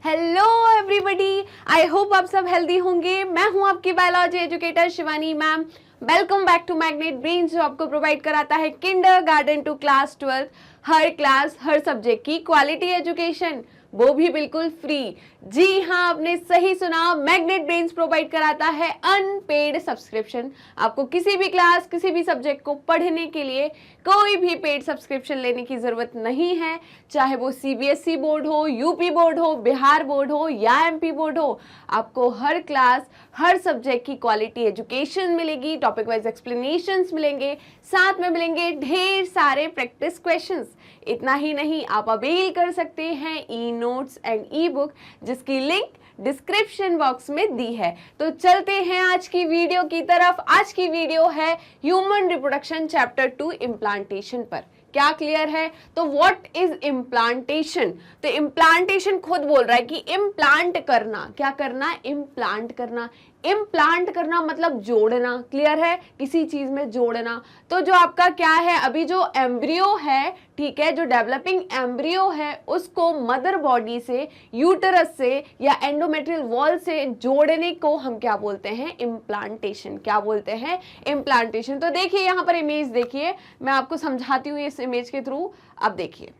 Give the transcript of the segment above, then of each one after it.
Hello everybody, I hope आप सब healthy होंगे। मैं हूं आपकी biology educator Shivani ma'am. Welcome back to Magnet Brain, जो आपको प्रोवाइड कराता है किंडरगार्टन टू क्लास 12 हर क्लास हर सब्जेक्ट की क्वालिटी एजुकेशन, वो भी बिल्कुल फ्री। जी हाँ, आपने सही सुना, मैग्नेट ब्रेन्स प्रोवाइड कराता है अनपेड सब्सक्रिप्शन। आपको किसी भी क्लास किसी भी सब्जेक्ट को पढ़ने के लिए कोई भी पेड सब्सक्रिप्शन लेने की जरूरत नहीं है, चाहे वो सीबीएसई बोर्ड हो, यूपी बोर्ड हो, बिहार बोर्ड हो या एमपी बोर्ड हो। आपको हर क्लास हर सब्जेक्ट की क्वालिटी एजुकेशन मिलेगी, टॉपिक वाइज एक्सप्लेनेशंस मिलेंगे, साथ में मिलेंगे ढेर सारे प्रैक्टिस क्वेश्चंस। इतना ही नहीं, आप अवेल कर सकते हैं e notes and E book, जिसकी लिंक डिस्क्रिप्शन बॉक्स में दी है। तो चलते हैं आज की वीडियो की तरफ। आज की वीडियो है ह्यूमन रिप्रोडक्शन चैप्टर 2 इम्प्लांटेशन पर। क्या क्लियर है? तो व्हाट इज इम्प्लांटेशन? तो इम्प्लांटेशन खुद बोल रहा है कि इम्प्लांट करना। क्या करना? इम्प्लांट करना। इम्प्लांट करना मतलब जोड़ना। क्लियर है? किसी चीज में जोड़ना। तो जो आपका क्या है, अभी जो एम्ब्रियो है, ठीक है, जो डेवलपिंग एम्ब्रियो है, उसको मदर बॉडी से, यूटरस से या एंडोमेट्रियल वॉल से जोड़ने को हम क्या बोलते हैं? इम्प्लांटेशन। क्या बोलते हैं? इम्प्लांटेशन। तो देखिए यहाँ पर इमेज देखिए, मैं आपको समझाती हूँ इस इमेज के थ्रू। अब देखिए,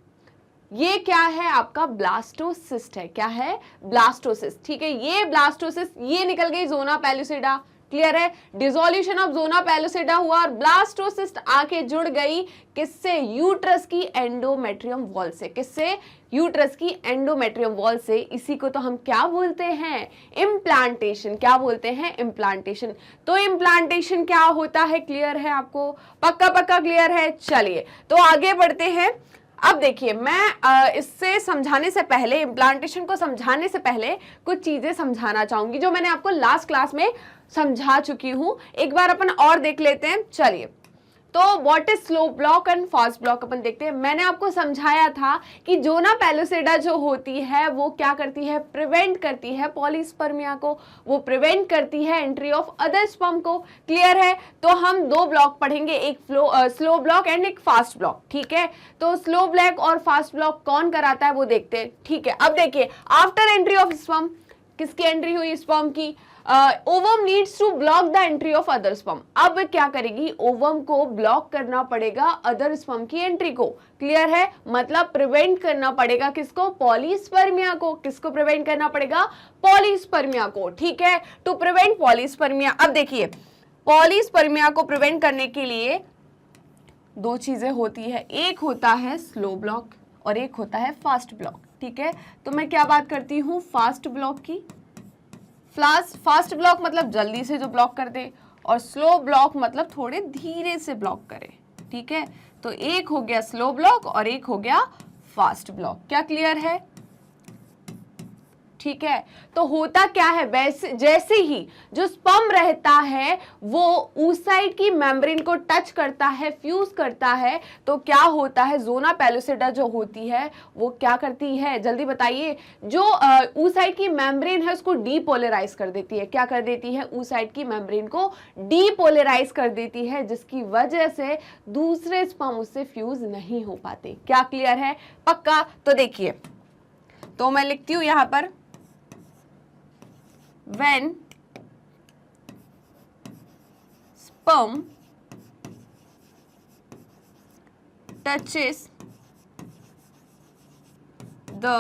ये क्या है? आपका ब्लास्टोसिस्ट है। क्या है? ब्लास्टोसिस्ट। ठीक है, ये ब्लास्टोसिस्ट, ये निकल गई जोना पेलुसिडा। क्लियर है? डिसोल्यूशन ऑफ जोना पेलुसिडा हुआ और ब्लास्टोसिस्ट आके जुड़ गई किससे? यूट्रस की एंडोमेट्रियम वॉल से। किससे? यूट्रस की एंडोमेट्रियम वॉल से। इसी को तो हम क्या बोलते हैं? इम्प्लांटेशन। क्या बोलते हैं? इम्प्लांटेशन। तो इम्प्लांटेशन क्या होता है? क्लियर है आपको? पक्का पक्का क्लियर है? चलिए तो आगे बढ़ते हैं। अब देखिए, मैं इससे समझाने से पहले, इम्प्लांटेशन को समझाने से पहले कुछ चीजें समझाना चाहूंगी जो मैंने आपको लास्ट क्लास में समझा चुकी हूं। एक बार अपन और देख लेते हैं। चलिए, तो what is slow block and fast block अपन देखते हैं। मैंने आपको समझाया था कि जोना पेलुसिडा जो होती है वो क्या करती है? प्रिवेंट करती है पॉलीस्पर्मिया को, वो प्रिवेंट करती है एंट्री ऑफ अदर स्पर्म को। क्लियर है? तो हम दो ब्लॉक पढ़ेंगे, एक स्लो ब्लॉक एंड एक फास्ट ब्लॉक। ठीक है, तो स्लो ब्लॉक और फास्ट ब्लॉक कौन कराता है वो देखते हैं। ठीक है, अब देखिए, आफ्टर एंट्री ऑफ स्पर्म, किसकी एंट्री हुई? स्पर्म की। Ovum needs to block the entry of other sperm. अब क्या करेगी? ओवम को ब्लॉक करना पड़ेगा अदर स्पर्म की एंट्री को। क्लियर है? मतलब प्रिवेंट करना पड़ेगा किसको? पॉलीस्पर्मिया को। किसको प्रिवेंट करना पड़ेगा? पॉलीस्पर्मिया को। ठीक है, टू प्रिवेंट पॉलीस्पर्मिया। अब देखिए, पॉलीस्पर्मिया को प्रिवेंट करने के लिए दो चीजें होती है, एक होता है स्लो ब्लॉक और एक होता है फास्ट ब्लॉक। ठीक है, तो मैं क्या बात करती हूं? फास्ट ब्लॉक की। फास्ट ब्लॉक मतलब जल्दी से जो ब्लॉक कर दे, और स्लो ब्लॉक मतलब थोड़े धीरे से ब्लॉक करे। ठीक है, तो एक हो गया स्लो ब्लॉक और एक हो गया फास्ट ब्लॉक। क्या क्लियर है? ठीक है, तो होता क्या है, वैसे जैसे ही जो स्पर्म रहता है वो oocyte की मेम्ब्रेन को टच करता है, फ्यूज करता है, तो क्या होता है? जोना पेलुसिडा जो होती है वो क्या करती है? जल्दी बताइए। जो oocyte की मेम्ब्रेन है उसको डीपोलराइज कर देती है। क्या कर देती है? oocyte की मेम्ब्रेन को डीपोलराइज कर देती है, जिसकी वजह से दूसरे स्पर्म उससे फ्यूज नहीं हो पाते। क्या क्लियर है? पक्का? तो देखिए, तो मैं लिखती हूं यहां पर, when sperm touches the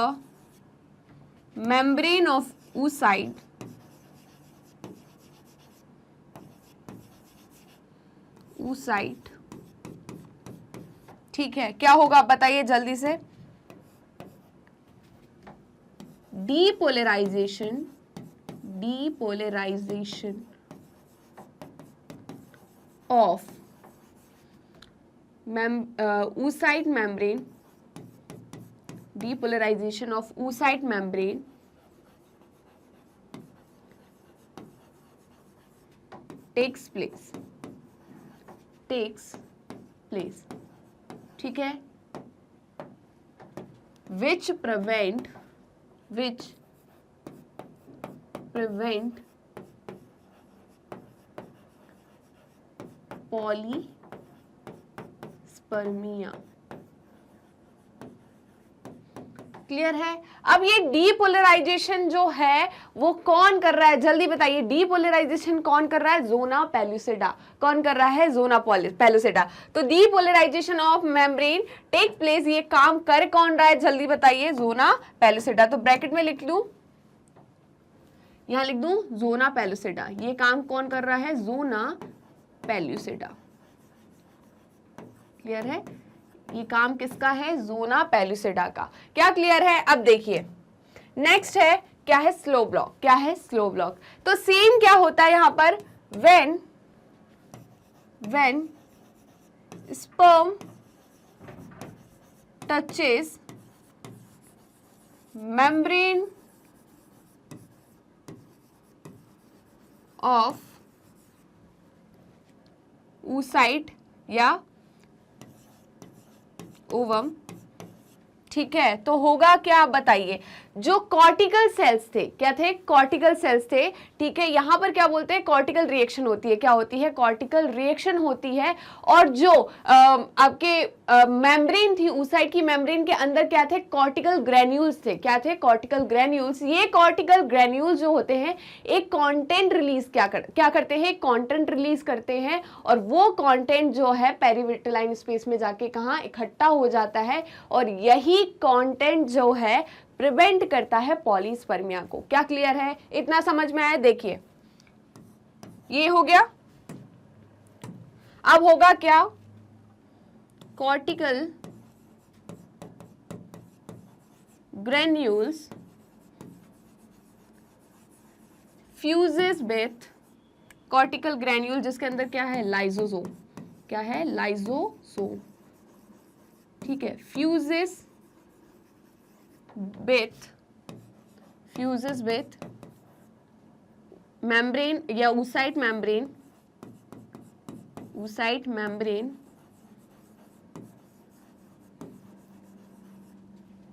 membrane of oocyte, ठीक है, क्या होगा आप बताइए जल्दी से? Depolarization of oocyte membrane, depolarization of oocyte membrane takes place. ठीक है, which prevent पॉलीस्पर्मिया। क्लियर है। अब ये डीपोलराइजेशन जो है वो कौन कर रहा है, जल्दी बताइए, डीपोलराइजेशन कौन कर रहा है, ज़ोना पेलुसिडा। कौन कर रहा है, ज़ोना पेलुसिडा। तो depolarization of membrane take place, ये काम कर कौन रहा है, जल्दी बताइए, ज़ोना पेलुसिडा। तो ब्रैकेट में लिख लूं, यहां लिख दूं ज़ोना पेलुसिडा, ये काम कौन कर रहा है, ज़ोना पेलुसिडा। क्लियर है, ये काम किसका है, ज़ोना पेलुसिडा का। क्या क्लियर है। अब देखिए नेक्स्ट है, क्या है, स्लो ब्लॉक। क्या है, स्लो ब्लॉक। तो सेम क्या होता है यहां पर, when sperm touches membrane of oocyte या ओवम, ठीक है, तो होगा क्या आप बताइए, जो कॉर्टिकल सेल्स थे, क्या थे, कॉर्टिकल सेल्स थे, ठीक है, यहां पर क्या बोलते हैं, कॉर्टिकल रिएक्शन होती है। क्या होती है, कॉर्टिकल रिएक्शन होती है। और जो आपके मेम्ब्रेन थी, oocyte की मेम्ब्रेन के अंदर क्या थे, कॉर्टिकल ग्रेन्यूल्स थे। क्या थे, कॉर्टिकल ग्रेन्यूल्स। ये कॉर्टिकल ग्रेन्यूल्स जो होते हैं एक कंटेंट रिलीज क्या करते हैं, कंटेंट रिलीज करते हैं, और वो कंटेंट जो है पेरिविटलाइन स्पेस में जाके कहां इकट्ठा हो जाता है, और यही कंटेंट जो है प्रिवेंट करता है पॉलीस्पर्मिया को। क्या क्लियर है, इतना समझ में आया। देखिए ये हो गया। अब होगा क्या, cortical granules fuses with, cortical granule जिसके अंदर क्या है, लाइजोसोम। क्या है, लाइजोसोम, ठीक है, फ्यूजेस विथ मेम्ब्रेन या oocyte मेम्ब्रेन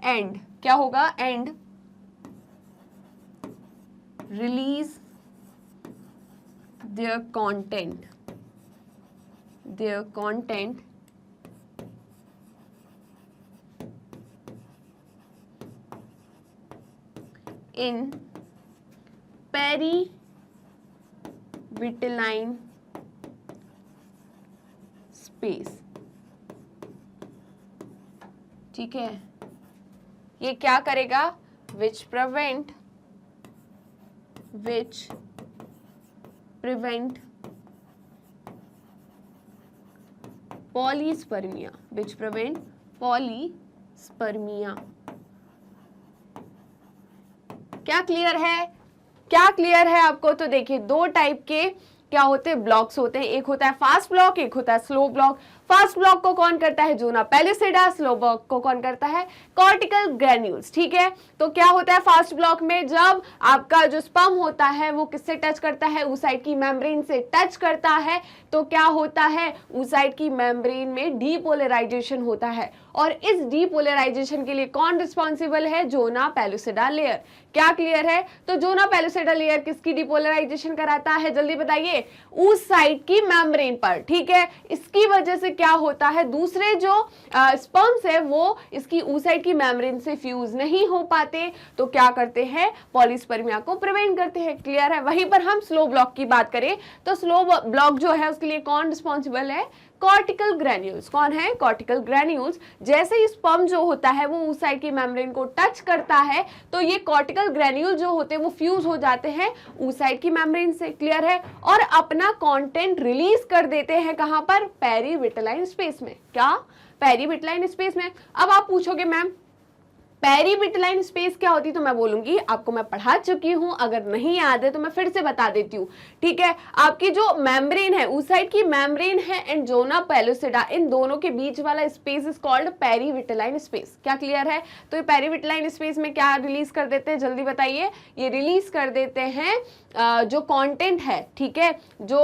एंड क्या होगा, and release their content in perivitelline space, ठीक है, ये क्या करेगा, which prevent पॉलीस्पर्मिया, which prevent पॉलीस्पर्मिया। क्या क्लियर है, क्या क्लियर है आपको। तो देखिए दो टाइप के क्या होते हैं, ब्लॉक्स होते हैं, एक होता है फास्ट ब्लॉक, एक होता है स्लो ब्लॉक। फास्ट ब्लॉक को कौन करता है, ज़ोना पेलुसिडा। स्लो ब्लॉक को कौन करता है, कॉर्टिकल ग्रेन्यूल्स, ठीक है। तो क्या होता है फास्ट ब्लॉक में, जब आपका जो स्पर्म होता है वो किससे टच करता है, oocyte की मेम्ब्रेन से टच करता है, तो क्या होता है, oocyte की मेम्ब्रेन में डीपोलराइजेशन होता है। और इस डीपोलराइजेशन के लिए कौन रिस्पॉन्सिबल है, ज़ोना पेलुसिडा लेयर। क्या क्लियर है। तो ज़ोना पेलुसिडा लेयर किसकी डीपोलराइजेशन कराता है, जल्दी बताइए, oocyte की मेम्ब्रेन पर, ठीक है। इसकी वजह से क्या होता है, दूसरे जो स्पर्म्स है वो इसकी oocyte की मेम्ब्रेन से फ्यूज नहीं हो पाते, तो क्या करते हैं, पॉलीस्पर्मिया को प्रिवेंट करते हैं। क्लियर है। वहीं पर हम स्लो ब्लॉक की बात करें तो स्लो ब्लॉक जो है उसके लिए कौन रिस्पॉन्सिबल है, कॉर्टिकल ग्रेन्यूल्स। कौन है, कॉर्टिकल ग्रेन्यूल्स। जैसे ही स्पर्म जो होता है वो oocyte की मेम्ब्रेन को टच करता है तो ये कॉर्टिकल ग्रेन्यूल जो होते हैं वो फ्यूज हो जाते हैं oocyte की मेम्ब्रेन से। क्लियर है। और अपना कंटेंट रिलीज कर देते हैं कहां पर, पेरिविटलाइन स्पेस में। क्या, पेरिविटलाइन स्पेस में। अब आप पूछोगे मैम पेरिविटलाइन स्पेस क्या होती, तो मैं बोलूंगी आपको मैं पढ़ा चुकी हूं, अगर नहीं याद है तो मैं फिर से बता देती हूँ, ठीक है। आपकी जो मेम्ब्रेन है, oocyte की मेम्ब्रेन है एंड ज़ोना पेलुसिडा, इन दोनों के बीच वाला स्पेस इज कॉल्ड पेरिविटलाइन स्पेस। क्या क्लियर है। तो ये पेरिविटलाइन स्पेस में क्या रिलीज कर देते हैं, जल्दी बताइए, ये रिलीज कर देते हैं जो कंटेंट है, ठीक है, जो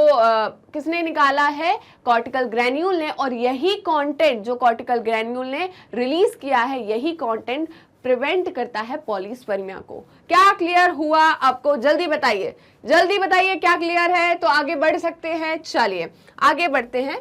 किसने निकाला है, कॉर्टिकल ग्रेन्यूल ने, और यही कंटेंट जो कॉर्टिकल ग्रेन्यूल ने रिलीज किया है, यही कंटेंट प्रिवेंट करता है पॉलीस्पर्मिया को। क्या क्लियर हुआ आपको, जल्दी बताइए, जल्दी बताइए क्या क्लियर है। तो आगे बढ़ सकते हैं, चलिए आगे बढ़ते हैं।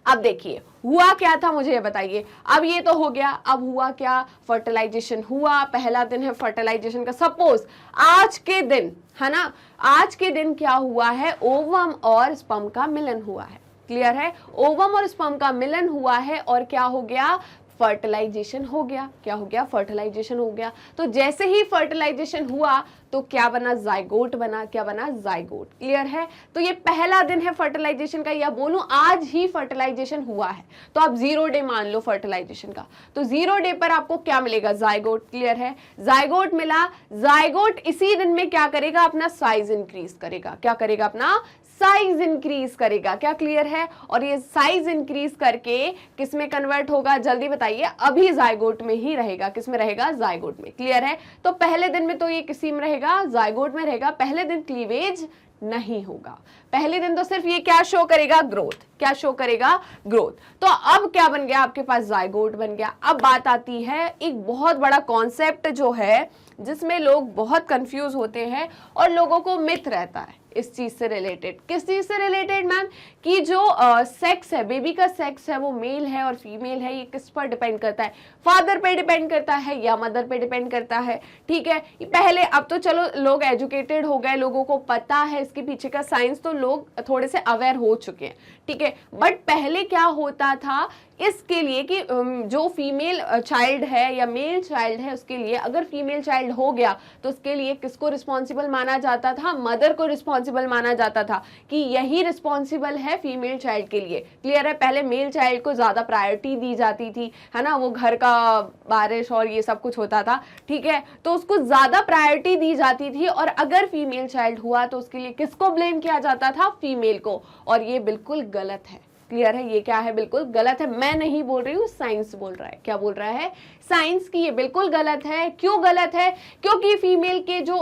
अब देखिए हुआ क्या था मुझे ये बताइए। अब ये तो हो गया, अब हुआ क्या, फर्टिलाइजेशन हुआ, पहला दिन है फर्टिलाइजेशन का। सपोज आज के दिन है ना, आज के दिन क्या हुआ है, ओवम और स्पर्म का मिलन हुआ है। क्लियर है, ओवम और स्पर्म का मिलन हुआ है और क्या हो गया, फर्टिलाइजेशन हो गया। क्या हो गया, फर्टिलाइजेशन हो गया। तो जैसे ही फर्टिलाइजेशन हुआ तो क्या बना, जाइगोट बना। क्या बना, जाइगोट। क्लियर है, तो ये पहला दिन है फर्टिलाइजेशन का, या बोलूं आज ही फर्टिलाइजेशन हुआ है, तो आप 0 डे मान लो फर्टिलाइजेशन का। तो 0 डे पर आपको क्या मिलेगा, जाइगोट। क्लियर है, जाइगोट मिला। जाइगोट इसी दिन में क्या करेगा, अपना साइज इंक्रीज करेगा। क्या करेगा, अपना साइज इंक्रीज करेगा। क्या क्लियर है, और ये साइज इंक्रीज करके किस में कन्वर्ट होगा, जल्दी बताइए। अभी जाइगोट में ही रहेगा, किस में रहेगा, जाइगोट में। क्लियर है, तो पहले दिन में तो ये किसी में रहेगा, जाइगोट में रहेगा। पहले दिन क्लीवेज नहीं होगा, पहले दिन तो सिर्फ ये क्या शो करेगा, ग्रोथ। क्या शो करेगा, ग्रोथ। तो अब क्या बन गया आपके पास, जाइगोट बन गया। अब बात आती है एक बहुत बड़ा कॉन्सेप्ट जो है जिसमें लोग बहुत कंफ्यूज होते हैं और लोगों को मिथ रहता है इस चीज से रिलेटेड। किस चीज से रिलेटेड मैम, कि जो सेक्स है, बेबी का सेक्स है, वो मेल है और फीमेल है, ये किस पर डिपेंड करता है, फादर पे डिपेंड करता है या मदर पे डिपेंड करता है। ठीक है, पहले, अब तो चलो लोग एजुकेटेड हो गए, लोगों को पता है इसके पीछे का साइंस, तो लोग थोड़े से अवेयर हो चुके हैं। ठीक है, बट पहले क्या होता था, इसके लिए कि जो फीमेल चाइल्ड है या मेल चाइल्ड है, उसके लिए अगर फीमेल चाइल्ड हो गया तो उसके लिए किसको रिस्पॉन्सिबल माना जाता था, मदर को रिस्पॉन्सिबल माना जाता था, कि यही रिस्पॉन्सिबल है फीमेल चाइल्ड के लिए। क्लियर है, पहले मेल चाइल्ड को ज्यादा प्रायोरिटी दी जाती थी, है ना, वो घर का बारिश और ये सब कुछ होता था। ठीक है, तो उसको ज्यादा प्रायोरिटी दी जाती थी, और अगर फीमेल चाइल्ड हुआ तो उसके लिए किसको ब्लेम किया जाता था, फीमेल को। और ये बिल्कुल गलत है। क्लियर है, ये क्या है, बिल्कुल गलत है। मैं नहीं बोल रही हूँ, साइंस बोल रहा है। क्या बोल रहा है, साइंस की ये बिल्कुल गलत है। क्यों गलत है, क्योंकि फीमेल के जो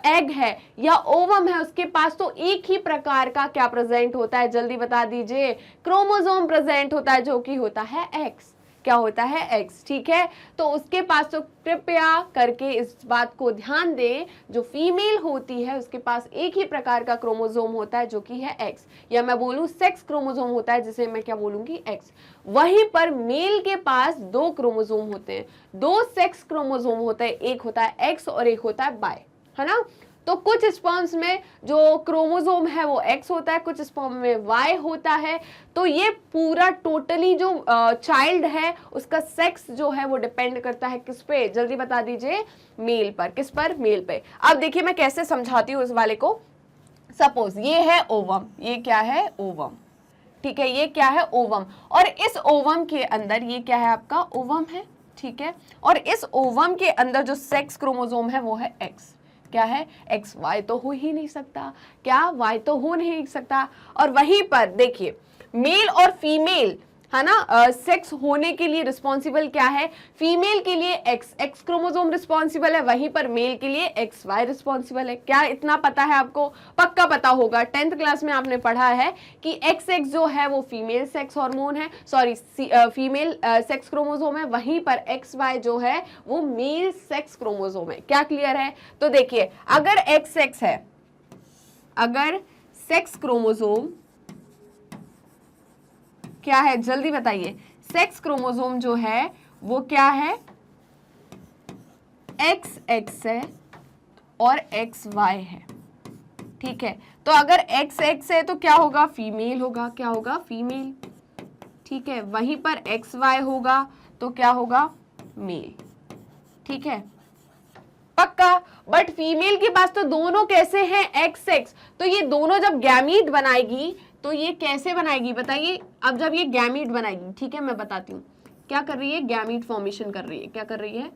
एग है या ओवम है, उसके पास तो एक ही प्रकार का क्या प्रेजेंट होता है, जल्दी बता दीजिए, क्रोमोसोम प्रेजेंट होता है, जो कि होता है एक्स। क्या होता है, एक्स। ठीक है, तो उसके पास, तो कृपया करके इस बात को ध्यान दें, जो फीमेल होती है उसके पास एक ही प्रकार का क्रोमोसोम होता है, जो कि है एक्स, या मैं बोलूं सेक्स क्रोमोसोम होता है, जिसे मैं क्या बोलूंगी, एक्स। वहीं पर मेल के पास 2 क्रोमोसोम होते हैं, 2 सेक्स क्रोमोसोम होते हैं, एक होता है एक्स और एक होता है बाय, है ना। तो कुछ स्पर्म्स में जो क्रोमोसोम है वो एक्स होता है, कुछ स्पर्म में वाई होता है। तो ये पूरा टोटली जो चाइल्ड है उसका सेक्स जो है वो डिपेंड करता है किस पे, जल्दी बता दीजिए, मेल पर। किस पर, मेल पे। अब देखिए मैं कैसे समझाती हूँ इस वाले को। सपोज ये है ओवम, ये क्या है, ओवम। ठीक है, ये क्या है, ओवम, और इस ओवम के अंदर ये क्या है, आपका ओवम है। ठीक है, और इस ओवम के अंदर जो सेक्स क्रोमोसोम है वो है एक्स। क्या है, एक्स। वाई तो हो ही नहीं सकता, क्या, वाई तो हो नहीं सकता। और वहीं पर देखिए, मेल और फीमेल, है ना, सेक्स होने के लिए रिस्पॉन्सिबल क्या है, फीमेल के लिए एक्स, एक्स क्रोमोसोम रिस्पॉन्सिबल है, वहीं पर मेल के लिए एक्स वाई रिस्पॉन्सिबल है। क्या इतना पता है आपको, पक्का पता होगा, 10th क्लास में आपने पढ़ा है कि एक्स एक्स जो है वो फीमेल सेक्स हार्मोन है, सॉरी फीमेल सेक्स क्रोमोसोम है, वहीं पर एक्स वाई जो है वो मेल सेक्स क्रोमोसोम है। क्या क्लियर है, तो देखिए अगर एक्स एक्स है, अगर सेक्स क्रोमोसोम क्या है, जल्दी बताइए, सेक्स क्रोमोसोम जो है वो क्या है, एक्स एक्स है और एक्स वाई है। ठीक है, तो अगर एक्स एक्स है तो क्या होगा, फीमेल होगा। क्या होगा, फीमेल। ठीक है, वहीं पर एक्स वाई होगा तो क्या होगा, मेल। ठीक है, पक्का। बट फीमेल के पास तो दोनों कैसे हैं, एक्स एक्स, तो ये दोनों जब गैमीट बनाएगी तो ये कैसे बनाएगी बताइए। अब जब ये गैमीट बनाएगी, ठीक है, मैं बताती हूँ क्या कर रही है, गैमीट फॉर्मेशन कर रही है। क्या कर रही है,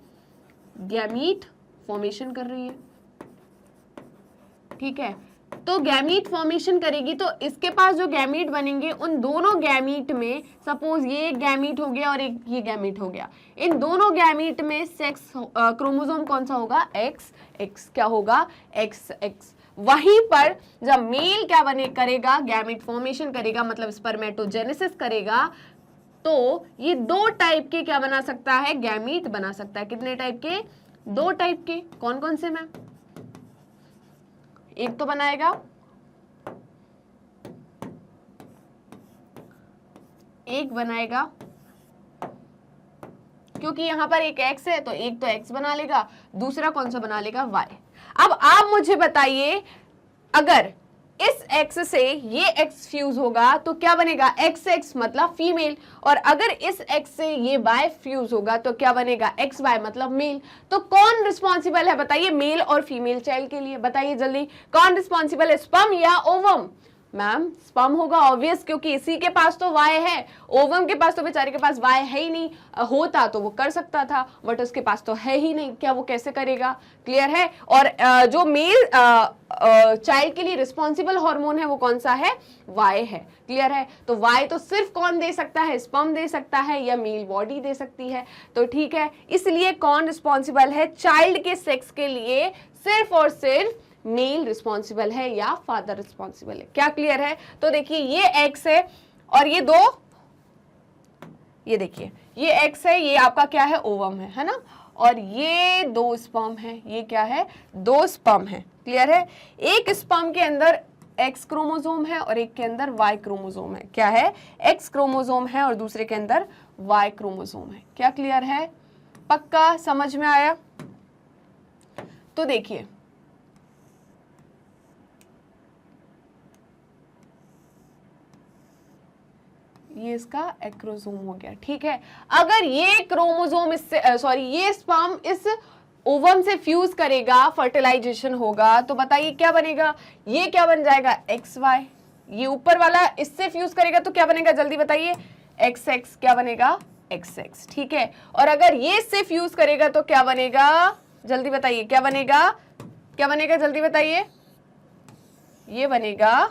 गैमीट फॉर्मेशन कर रही है। ठीक है, तो गैमीट फॉर्मेशन करेगी तो इसके पास जो गैमीट बनेंगे उन दोनों गैमीट में, सपोज ये एक गैमीट हो गया और एक ये गैमीट हो गया, इन दोनों गैमीट में सेक्स क्रोमोसोम कौन सा होगा, एक्स एक्स। क्या होगा, एक्स एक्स। वहीं पर जब मेल क्या बने करेगा, गैमीट फॉर्मेशन करेगा, मतलब स्पर्मेटोजेनेसिस करेगा, तो ये 2 टाइप के क्या बना सकता है, गैमीट बना सकता है। कितने टाइप के, 2 टाइप के। कौन कौन से मैम, एक तो बनाएगा, एक बनाएगा, क्योंकि यहाँ पर एक x है तो एक तो x बना लेगा, दूसरा कौन सा बना लेगा, y। अब आप मुझे बताइए, अगर इस x से ये x फ्यूज होगा तो क्या बनेगा, XX मतलब फीमेल, और अगर इस x से ये y फ्यूज होगा तो क्या बनेगा, XY मतलब मेल। तो कौन रिस्पॉन्सिबल है बताइए, मेल और फीमेल चाइल्ड के लिए, बताइए जल्दी, कौन रिस्पॉन्सिबल है, स्पर्म या ओवम। मैम स्पर्म होगा ऑब्वियस, क्योंकि इसी के पास तो वाई है, ओवम के पास तो बेचारे के पास वाई है ही नहीं, होता तो वो कर सकता था बट उसके पास तो है ही नहीं, क्या वो कैसे करेगा, क्लियर है। और जो मेल चाइल्ड के लिए रिस्पॉन्सिबल हार्मोन है वो कौन सा है, वाई है, क्लियर है। तो वाई तो सिर्फ कौन दे सकता है, स्पर्म दे सकता है या मेल बॉडी दे सकती है, तो ठीक है। इसलिए कौन रिस्पॉन्सिबल है चाइल्ड के सेक्स के लिए, सिर्फ और सिर्फ मेल रिस्पॉन्सिबल है या फादर रिस्पॉन्सिबल है, क्या क्लियर है। तो देखिए ये एक्स है और ये दो, ये देखिए ये एक्स है, ये आपका क्या है, ओवम है ना, और ये दो स्पर्म है, ये क्या है, दो स्पर्म है, क्लियर है। एक स्पर्म के अंदर एक्स क्रोमोसोम है और एक के अंदर वाई क्रोमोसोम है, क्या है, एक्स क्रोमोसोम है और दूसरे के अंदर वाई क्रोमोसोम है, क्या क्लियर है, पक्का समझ में आया। तो देखिए ये इसका एक्रोसोम हो गया, ठीक है। अगर ये क्रोमोसोम इससे सॉरी ये स्पर्म इस ओवम से फ्यूज करेगा, फर्टिलाइजेशन होगा, तो बताइए क्या बनेगा, ये क्या बन जाएगा, XY। ये ऊपर वाला इससे फ्यूज करेगा तो क्या बनेगा, जल्दी बताइए, XX, क्या बनेगा, XX, ठीक है। और अगर ये इससे फ्यूज करेगा तो क्या बनेगा, जल्दी बताइए, क्या बनेगा, क्या बनेगा, जल्दी बताइए, ये बनेगा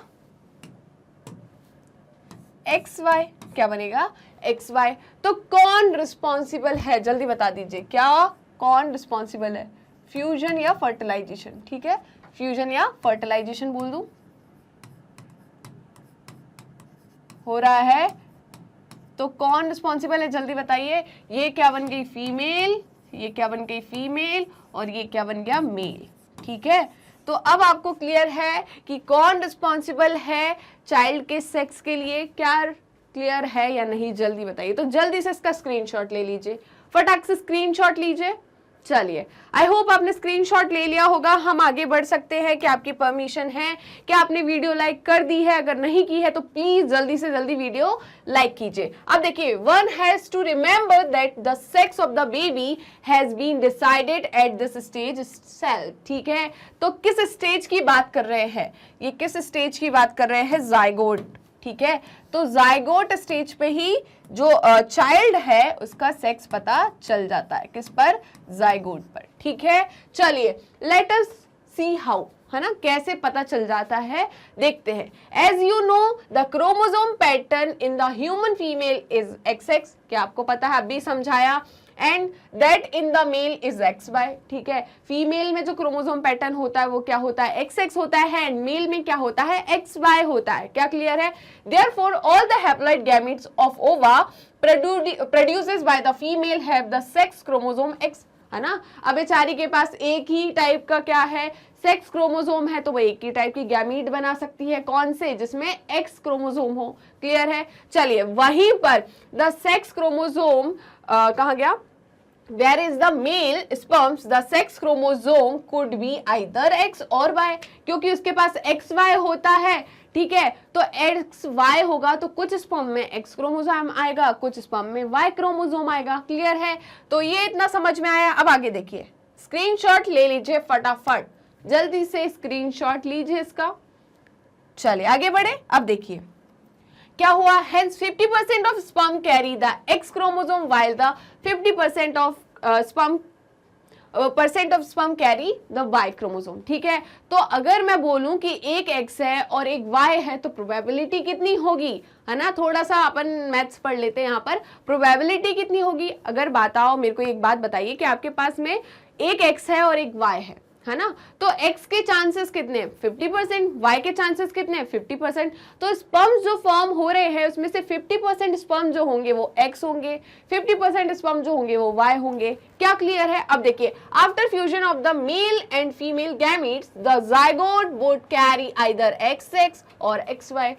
XY, क्या बनेगा, XY। तो कौन रिस्पॉन्सिबल है, जल्दी बता दीजिए, क्या कौन रिस्पॉन्सिबल है, फ्यूजन या फर्टिलाइजेशन, ठीक है, फ्यूजन या फर्टिलाइजेशन बोल दूं, हो रहा है तो कौन रिस्पॉन्सिबल है, जल्दी बताइए। ये क्या बन गई फीमेल, ये क्या बन गई फीमेल, और ये क्या बन गया मेल, ठीक है। तो अब आपको क्लियर है कि कौन रिस्पॉन्सिबल है चाइल्ड के सेक्स के लिए, क्या क्लियर है या नहीं, जल्दी बताइए। तो जल्दी से इसका स्क्रीनशॉट ले लीजिए, फटाक से स्क्रीनशॉट लीजिए। चलिए, आई होप आपने स्क्रीनशॉट ले लिया होगा, हम आगे बढ़ सकते हैं, क्या आपकी परमिशन है, क्या आपने वीडियो लाइक कर दी है, अगर नहीं की है तो प्लीज जल्दी से जल्दी वीडियो लाइक कीजिए। अब देखिए, one has to remember that the sex of the baby has been decided at this stage self, ठीक है। तो किस स्टेज की बात कर रहे हैं, ये किस स्टेज की बात कर रहे हैं, जाइगोट, ठीक है। तो जाइगोट स्टेज पे ही जो चाइल्ड है उसका सेक्स पता चल जाता है, किस पर, जाइगोट पर, ठीक है। चलिए लेट अस सी हाउ, है ना, कैसे पता चल जाता है, देखते हैं। As you know the chromosome pattern in the human female is XX, क्या आपको पता है, अभी समझाया, and that in the male is XY, ठीक है। फीमेल में जो क्रोमोसोम पैटर्न होता है वो क्या होता है, XX होता है, एंड मेल में क्या होता है, XY होता है, क्या क्लियर है। Therefore all the haploid gametes of ओवा produces by the female have the sex chromosome X, है ना। अब बेचारी के पास एक ही टाइप का क्या है, सेक्स क्रोमोसोम है, तो वो एक ही टाइप की गैमीट बना सकती है, कौन से, जिसमें X क्रोमोसोम हो, क्लियर है। चलिए वहीं पर द सेक्स क्रोमोसोम कहाँ गया, where is the male sperms the sex chromosome could be either X और Y, क्योंकि उसके पास XY होता है, ठीक है। तो XY होगा तो कुछ स्पर्म में X क्रोमोसोम आएगा, कुछ स्पर्म में Y क्रोमोसोम आएगा, क्लियर है। तो ये इतना समझ में आया। अब आगे देखिए, स्क्रीनशॉट ले लीजिए फटाफट, जल्दी से स्क्रीनशॉट लीजिए इसका। चलिए आगे बढ़े। अब देखिए क्या हुआ, hence 50% of sperm carry the X chromosome while the 50% of sperm carry the Y chromosome, ठीक है। तो अगर मैं बोलूं कि एक X है और एक Y है तो प्रोबेबिलिटी कितनी होगी, है ना, थोड़ा सा अपन मैथ्स पढ़ लेते हैं यहाँ पर, प्रोबेबिलिटी कितनी होगी। अगर बताओ मेरे को एक बात बताइए कि आपके पास में एक X है और एक Y है ना, तो X के चांसेस कितने, 50%, Y के चांसेस कितने, 50%। तो स्पर्म्स जो फॉर्म हो रहे हैं उसमें से 50% स्पर्म जो होंगे वो X होंगे, 50% स्पर्म जो होंगे वो Y होंगे, क्या क्लियर है। अब देखिए, after fusion of the male and female gametes the zygote would carry either XX और XY,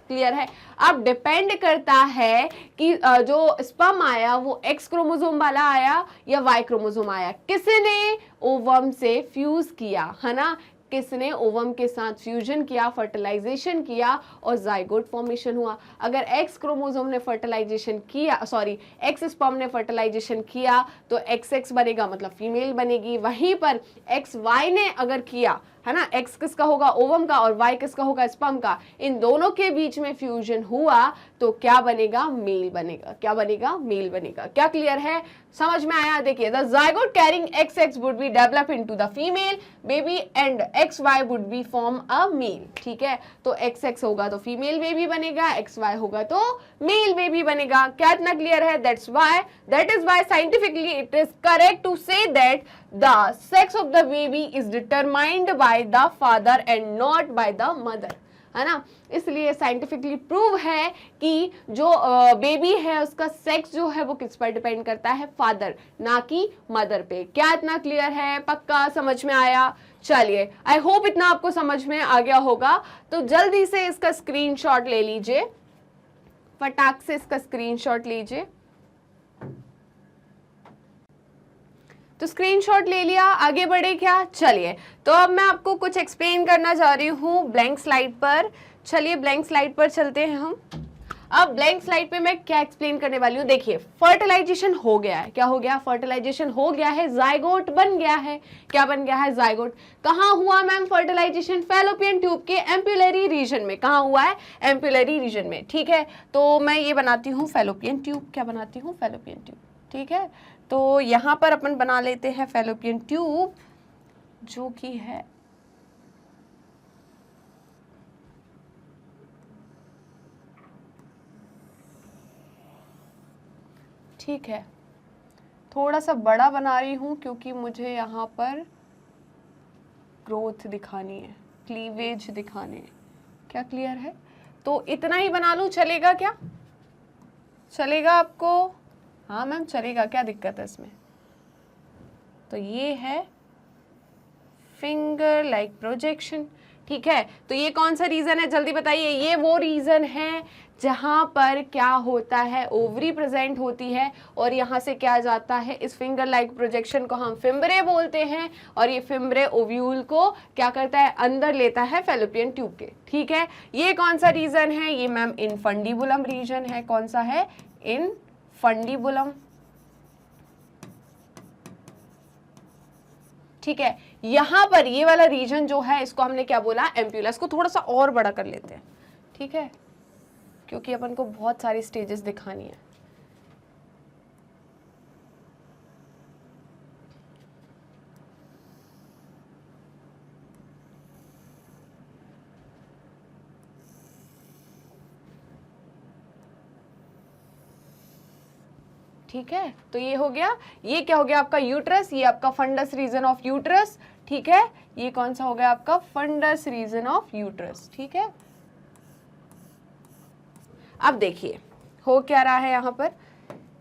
क्लियर है। अब डिपेंड करता है कि जो स्पर्म आया वो एक्स क्रोमोसोम वाला आया या वाई क्रोमोसोम आया, किसने ओवम से फ्यूज किया, है ना, किसने ओवम के साथ फ्यूजन किया, फर्टिलाइजेशन किया और जाइगोट फॉर्मेशन हुआ। अगर एक्स क्रोमोसोम ने फर्टिलाइजेशन किया, सॉरी एक्स स्पर्म ने फर्टिलाइजेशन किया तो एक्स एक्स बनेगा, मतलब फीमेल बनेगी। वहीं पर एक्स वाई ने अगर किया, है ना, एक्स किसका होगा, ओवम का, और वाई किसका होगा, स्पर्म का, इन दोनों के बीच में फ्यूजन हुआ तो क्या बनेगा, मेल बनेगा। क्या बनेगा, मेल बनेगा। क्या क्लियर है, समझ में आया? देखिए, the zygote carrying X X would be develop into the female baby and X Y would be form a male. ठीक है, तो एक्स एक्स होगा तो फीमेल बेबी बनेगा, एक्स वाई होगा तो मेल बेबी बनेगा। क्या इतना क्लियर है? That is why scientifically it is correct to say that the sex of the baby is determined by the father and not by the mother, है ना। इसलिए साइंटिफिकली प्रूव है कि जो बेबी है उसका सेक्स जो है वो किस पर डिपेंड करता है, फादर, ना कि मदर पे। क्या इतना क्लियर है? पक्का समझ में आया? चलिए, आई होप इतना आपको समझ में आ गया होगा। तो जल्दी से इसका स्क्रीनशॉट ले लीजिए, फटाक से इसका स्क्रीनशॉट लीजिए। तो स्क्रीनशॉट ले लिया, आगे बढ़े क्या? चलिए, तो अब मैं आपको कुछ एक्सप्लेन करना चाह रही हूँ ब्लैंक स्लाइड पर। चलिए ब्लैंक स्लाइड पर चलते हैं हम। अब ब्लैंक स्लाइड पे मैं क्या एक्सप्लेन करने वाली हूँ, देखिए, फर्टिलाइजेशन हो गया है। क्या हो गया? फर्टिलाइजेशन हो गया है, जाइगोट बन गया है। क्या बन गया है? जाइगोट। कहाँ हुआ मैम फर्टिलाइजेशन? फैलोपियन ट्यूब के एम्पुलरी रीजन में। कहाँ हुआ है? एम्पुलरी रीजन में। ठीक है, तो मैं ये बनाती हूँ फैलोपियन ट्यूब। क्या बनाती हूँ? Fallopian tube. ठीक है, तो यहाँ पर अपन बना लेते हैं फैलोपियन ट्यूब, जो कि है ठीक है, थोड़ा सा बड़ा बना रही हूँ क्योंकि मुझे यहाँ पर ग्रोथ दिखानी है, क्लीवेज दिखाने हैं। क्या क्लियर है? तो इतना ही बना लूँ, चलेगा क्या? चलेगा आपको? हाँ मैम चलेगा, क्या दिक्कत है इसमें? तो ये है फिंगर लाइक प्रोजेक्शन। ठीक है, तो ये कौन सा रीजन है, जल्दी बताइए? ये वो रीजन है जहां पर क्या होता है, ओवरी प्रेजेंट होती है और यहाँ से क्या जाता है, इस फिंगर लाइक प्रोजेक्शन को हम फिम्ब्रे बोलते हैं और ये फिम्ब्रे ओव्यूल को क्या करता है, अंदर लेता है फैलोपियन ट्यूब के। ठीक है, ये कौन सा रीजन है? ये मैम इनफंडिबुलम रीजन है। कौन सा है? इनफंडिबुलम। ठीक है, यहां पर ये वाला रीजन जो है इसको हमने क्या बोला, एम्प्यूला। इसको थोड़ा सा और बड़ा कर लेते हैं, ठीक है, क्योंकि अपन को बहुत सारी स्टेजेस दिखानी है। ठीक है, तो ये हो गया, ये क्या हो गया आपका यूट्रस, ये आपका फंडस रीजन ऑफ यूट्रस। ठीक है, ये कौन सा हो गया आपका, फंडस रीजन ऑफ यूट्रस। ठीक है, अब देखिए हो क्या रहा है,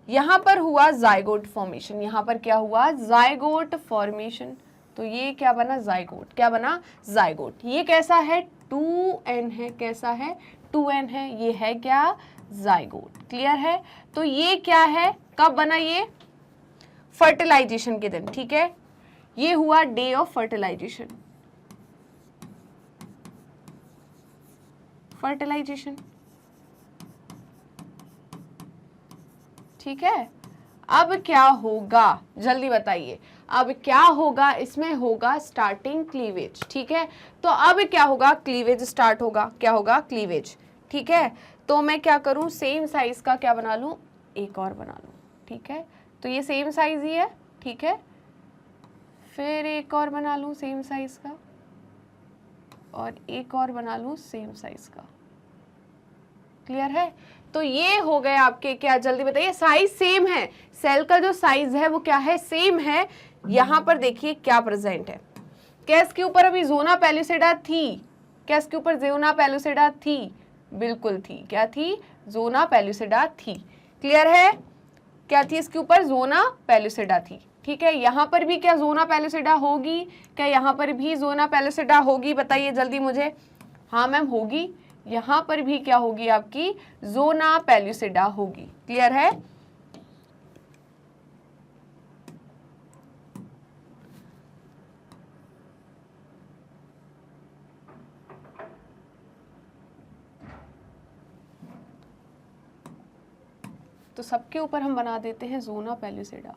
यहां पर हुआ जाइगोट फॉर्मेशन। यहां पर क्या हुआ, जाइगोट फॉर्मेशन। तो ये क्या बना, जाइगोट। क्या बना, जाइगोट। ये कैसा है, 2n है। कैसा है, 2n है। ये है क्या, जाइगोट। क्लियर है? तो ये क्या है, कब बना ये, फर्टिलाइजेशन के दिन। ठीक है, ये हुआ डे ऑफ फर्टिलाइजेशन। फर्टिलाइजेशन, ठीक है। अब क्या होगा, जल्दी बताइए, अब क्या होगा, इसमें होगा स्टार्टिंग क्लीवेज। ठीक है, तो अब क्या होगा, क्लीवेज स्टार्ट होगा। क्या होगा, क्लीवेज। ठीक है, तो मैं क्या करूं, सेम साइज का क्या बना लूं, एक और बना लूं। ठीक है, तो ये सेम साइज ही है। ठीक है, फिर एक और बना लूं सेम साइज का और एक और बना लूं सेम साइज का। क्लियर है? तो ये हो गए आपके क्या, जल्दी बताइए, साइज सेम है, सेल का जो साइज है वो क्या है, सेम है। यहां पर देखिए क्या प्रेजेंट है, क्या इसके ऊपर अभी जोना पेलुसिडा थी, क्या इसके ऊपर जोना पेलुसिडा थी, बिल्कुल थी। क्या थी, जोना पेलुसिडा थी। क्लियर है? क्या थी इसके ऊपर, जोना पेलुसिडा थी। ठीक है, यहाँ पर भी क्या जोना पेलुसिडा होगी, क्या यहाँ पर भी जोना पेलुसिडा होगी, बताइए जल्दी मुझे। हाँ मैम होगी, यहां पर भी क्या होगी आपकी जोना पेलुसिडा होगी। क्लियर है? तो सबके ऊपर हम बना देते हैं जोना पेलुसिडा।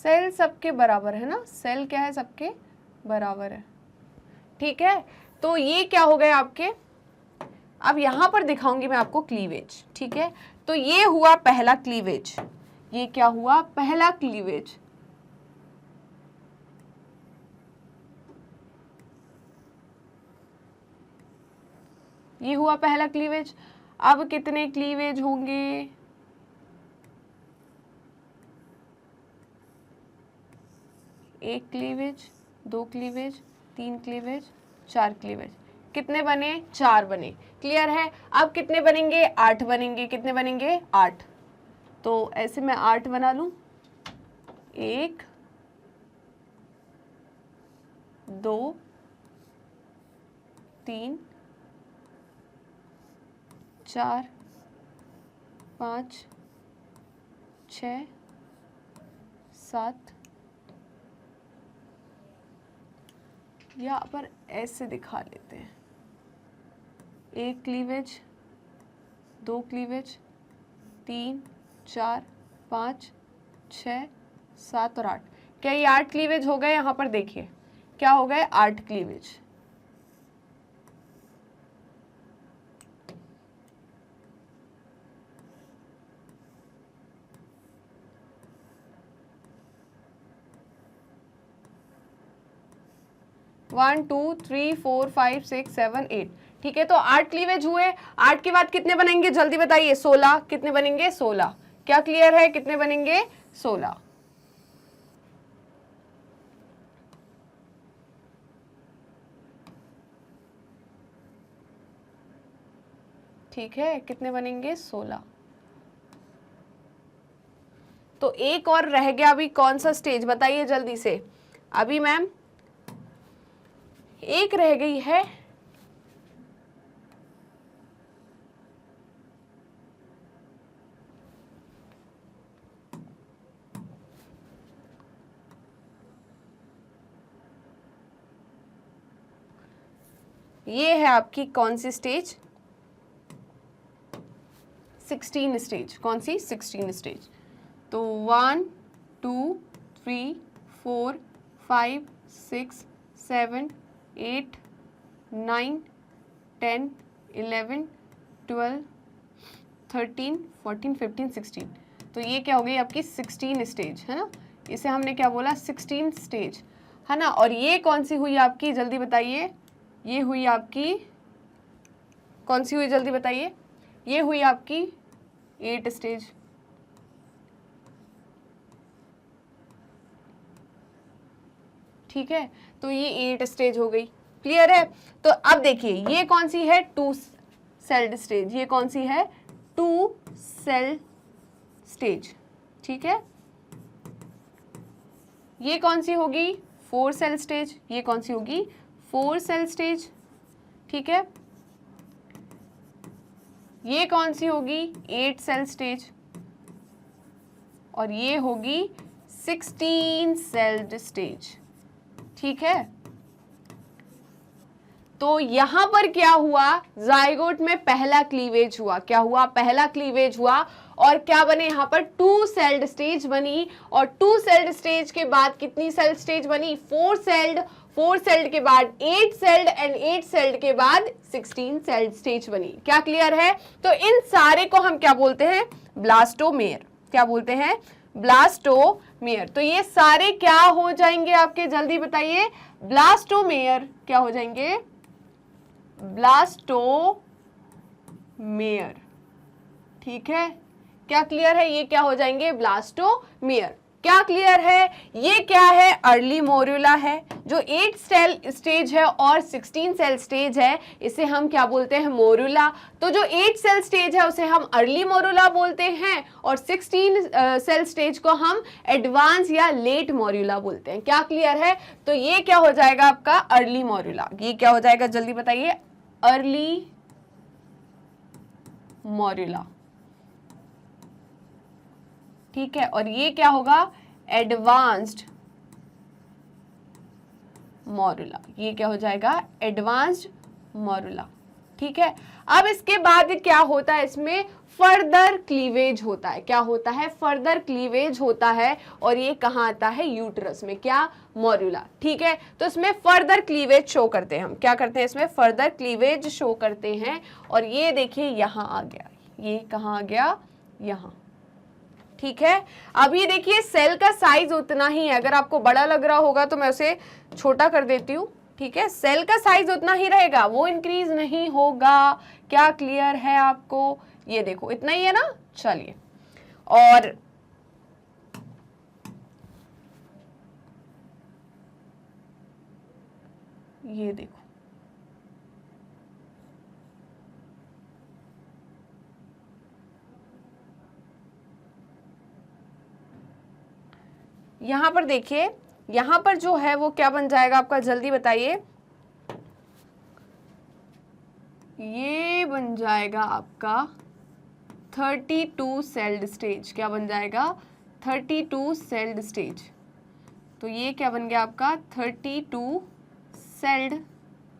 सेल सबके बराबर है ना, सेल क्या है सबके बराबर है। ठीक है, तो ये क्या हो गए आपके, अब यहां पर दिखाऊंगी मैं आपको क्लीवेज। ठीक है, तो ये हुआ पहला क्लीवेज, ये क्या हुआ पहला क्लीवेज। ये हुआ पहला क्लीवेज। अब कितने क्लीवेज होंगे, एक क्लीवेज, दो क्लीवेज, तीन क्लीवेज, चार क्लीवेज। कितने बने, चार बने। क्लियर है? अब कितने बनेंगे, 8 बनेंगे। कितने बनेंगे, 8। तो ऐसे मैं 8 बना लूं, 1 2 3 4 5 6 7, यहाँ पर ऐसे दिखा लेते हैं, एक क्लीवेज, दो क्लीवेज, 3 4 5 6 7 और 8। क्या ये 8 क्लीवेज हो गए? यहाँ पर देखिए क्या हो गए, 8 cleavage. One two three four five six seven eight. ठीक है, तो 8 क्लीवेज हुए। 8 के बाद कितने बनेंगे जल्दी बताइए, 16। कितने बनेंगे, 16। क्या क्लियर है, कितने बनेंगे, 16। ठीक है, कितने बनेंगे, 16। तो एक और रह गया, अभी कौन सा स्टेज बताइए जल्दी से। अभी मैम एक रह गई है, ये है आपकी कौन सी स्टेज, 16 स्टेज। कौन सी, 16 स्टेज। तो 1 2 3 4 5 6 7 8 9 10 11 12 13 14 15 16। तो ये क्या हो गई आपकी 16 स्टेज, है ना। इसे हमने क्या बोला, 16 स्टेज, है ना। और ये कौन सी हुई आपकी, जल्दी बताइए। ये हुई आपकी कौन सी हुई, जल्दी बताइए। ये हुई आपकी 8 स्टेज। ठीक है, तो ये 8 स्टेज हो गई। क्लियर है? तो अब देखिए ये कौन सी है, 2 सेल्ड स्टेज। ये कौन सी है, 2 सेल स्टेज। ठीक है, ये कौन सी होगी, 4 सेल स्टेज। ये कौन सी होगी, 4 सेल स्टेज। ठीक है, ये कौन सी होगी, 8 सेल स्टेज। और ये होगी 16 सेल्ड स्टेज। ठीक है, तो यहां पर क्या हुआ, जाइगोट में पहला क्लीवेज हुआ। क्या हुआ, पहला क्लीवेज हुआ। और क्या बने यहाँ पर, 2 सेल्ड स्टेज बनी। और 2 सेल्ड स्टेज के बाद कितनी सेल्ड स्टेज बनी, 4 सेल्ड। 4 सेल्ड के बाद 8 सेल्ड एंड 8 सेल्ड के बाद 16 सेल्ड स्टेज बनी। क्या क्लियर है? तो इन सारे को हम क्या बोलते हैं, ब्लास्टोमेयर। क्या बोलते हैं, ब्लास्टोमेयर। तो ये सारे क्या हो जाएंगे आपके, जल्दी बताइए। ब्लास्टोमेयर क्या हो जाएंगे, ब्लास्टोमेयर। ठीक है, क्या क्लियर है, ये क्या हो जाएंगे, ब्लास्टोमेयर। क्या क्लियर है? ये क्या है? अर्ली मोरुला है। जो 8 सेल स्टेज है और 16 सेल स्टेज है, इसे हम क्या बोलते हैं? मोरुला। तो जो 8 सेल स्टेज है उसे हम अर्ली मोरुला बोलते हैं और 16 सेल स्टेज को हम एडवांस या लेट मोरुला बोलते हैं। क्या क्लियर है? तो ये क्या हो जाएगा आपका? Early morula. ये क्या हो जाएगा? जल्दी बताइए। अर्ली मोरुला, ठीक है। और ये क्या होगा? Advanced morula. ये क्या हो जाएगा? एडवांस्ड मोरुला, ठीक है। अब इसके बाद क्या होता है? इसमें फर्दर क्लीवेज होता है। क्या होता है? फर्दर क्लीवेज होता है। और ये कहाँ आता है? यूट्रस में। क्या? मोरुला, ठीक है। तो इसमें फर्दर क्लीवेज शो करते हैं हम। क्या करते हैं? इसमें फर्दर क्लीवेज शो करते हैं। और ये देखिए यहाँ आ गया। ये कहाँ आ गया? यहाँ, ठीक है। अब ये देखिए सेल का साइज उतना ही है। अगर आपको बड़ा लग रहा होगा तो मैं उसे छोटा कर देती हूँ, ठीक है। सेल का साइज उतना ही रहेगा, वो इंक्रीज नहीं होगा। क्या क्लियर है आपको? ये देखो इतना ही है ना। चलिए, और ये देखो, यहां पर देखिए, यहां पर जो है वो क्या बन जाएगा आपका? जल्दी बताइए। ये बन जाएगा आपका 32 सेल्ड स्टेज। क्या बन जाएगा? 32 सेल्ड स्टेज। तो ये क्या बन गया आपका? 32 सेल्ड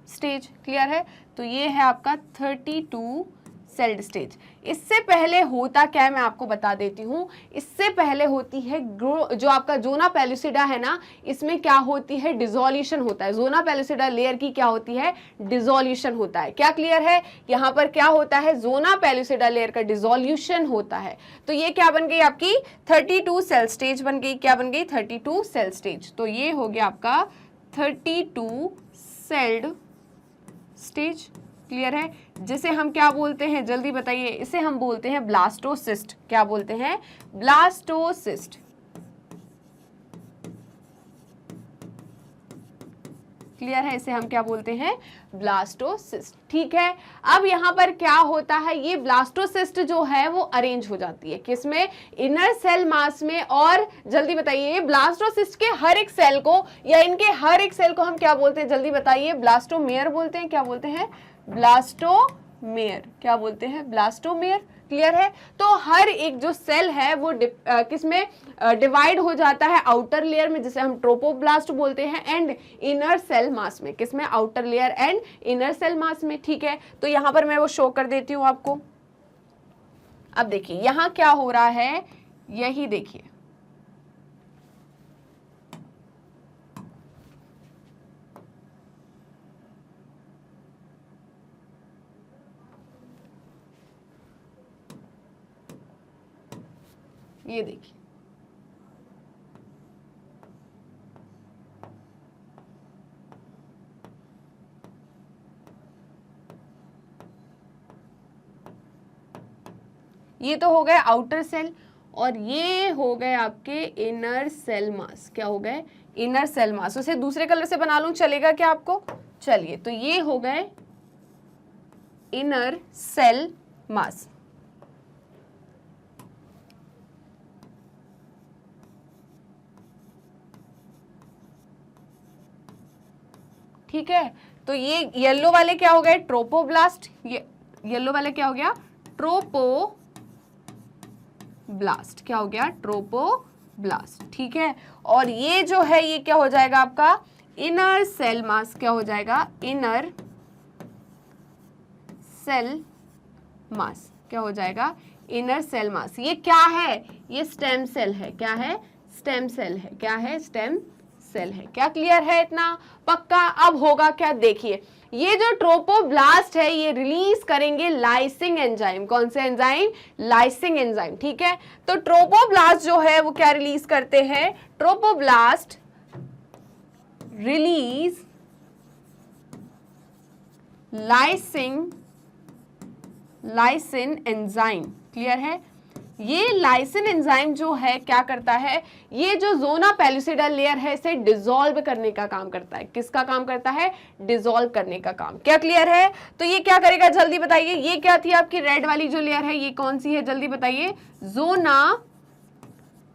स्टेज। क्लियर है? तो ये है आपका 32 सेल्ड स्टेज। इससे पहले होता क्या है मैं आपको बता देती हूँ। इससे पहले होती है जो आपका जोना पेलुसिडा है ना, इसमें क्या होती है? डिसोल्यूशन होता है। जोना पेलुसिडा लेयर की क्या होती है? डिसोल्यूशन होता है। क्या क्लियर है? यहाँ पर क्या होता है? जोना पेलुसिडा लेयर का डिसोल्यूशन होता है। तो ये क्या बन गई आपकी? 32 सेल स्टेज बन गई। क्या बन गई? 32 सेल स्टेज। तो ये हो गया आपका 32 सेल्ड स्टेज। क्लियर है? जिसे हम क्या बोलते हैं? जल्दी बताइए। इसे हम बोलते हैं ब्लास्टोसिस्ट। क्या बोलते हैं? ब्लास्टोसिस्ट। क्लियर है? इसे हम क्या बोलते हैं? ब्लास्टोसिस्ट, ठीक है। अब यहाँ पर क्या होता है? ये ब्लास्टोसिस्ट जो है वो अरेंज हो जाती है किसमें? इनर सेल मास में। और जल्दी बताइए, ब्लास्टोसिस्ट के हर एक सेल को या इनके हर एक सेल को हम क्या बोलते हैं? जल्दी बताइए। ब्लास्टोमेयर बोलते हैं। क्या बोलते हैं? ब्लास्टोमेयर। क्या बोलते हैं? ब्लास्टोमेयर। क्लियर है? तो हर एक जो सेल है वो किसमें डिवाइड हो जाता है? आउटर लेयर में, जिसे हम ट्रोपोब्लास्ट बोलते हैं, एंड इनर सेल मास में। किसमें? Outer layer and inner cell mass में, ठीक है। तो यहां पर मैं वो शो कर देती हूं आपको। अब देखिए यहां क्या हो रहा है, यही देखिए। ये देखिए, ये तो हो गए आउटर सेल और ये हो गए आपके इनर सेल मास। क्या हो गए? Inner cell mass. उसे दूसरे कलर से बना लूं, चलेगा क्या आपको? चलिए, तो ये हो गए इनर सेल मास। ठीक है। तो ये येलो वाले क्या हो गए? ट्रोपोब्लास्ट। ये येलो वाले क्या हो गया? ट्रोपोब्लास्ट। क्या हो गया? ट्रोपोब्लास्ट, ठीक है। और ये जो है ये क्या हो जाएगा आपका? Inner cell mass. क्या हो जाएगा? Inner cell mass. क्या हो जाएगा? Inner cell mass. ये क्या है? ये स्टेम सेल है। क्या है? स्टेम सेल है। क्या है? स्टेम सेल है। क्या क्लियर है? इतना पक्का? अब होगा क्या? देखिए, ये जो ट्रोपोब्लास्ट है ये रिलीज करेंगे लाइसिंग एंजाइम। कौन से एंजाइम? लाइसिंग एंजाइम, ठीक है। तो ट्रोपोब्लास्ट जो है वो क्या रिलीज करते हैं? Trophoblast release lysine enzyme. Clear है? ये लाइसिन एंजाइम जो है क्या करता है, ये जो ज़ोना पेलुसिडा लेयर है इसे डिसॉल्व करने का काम करता है। किसका काम करता है? डिसॉल्व करने का काम। क्या क्लियर है? तो ये क्या करेगा जल्दी बताइए, ये क्या थी आपकी रेड वाली जो लेयर है, ये कौन सी है जल्दी बताइए? Zona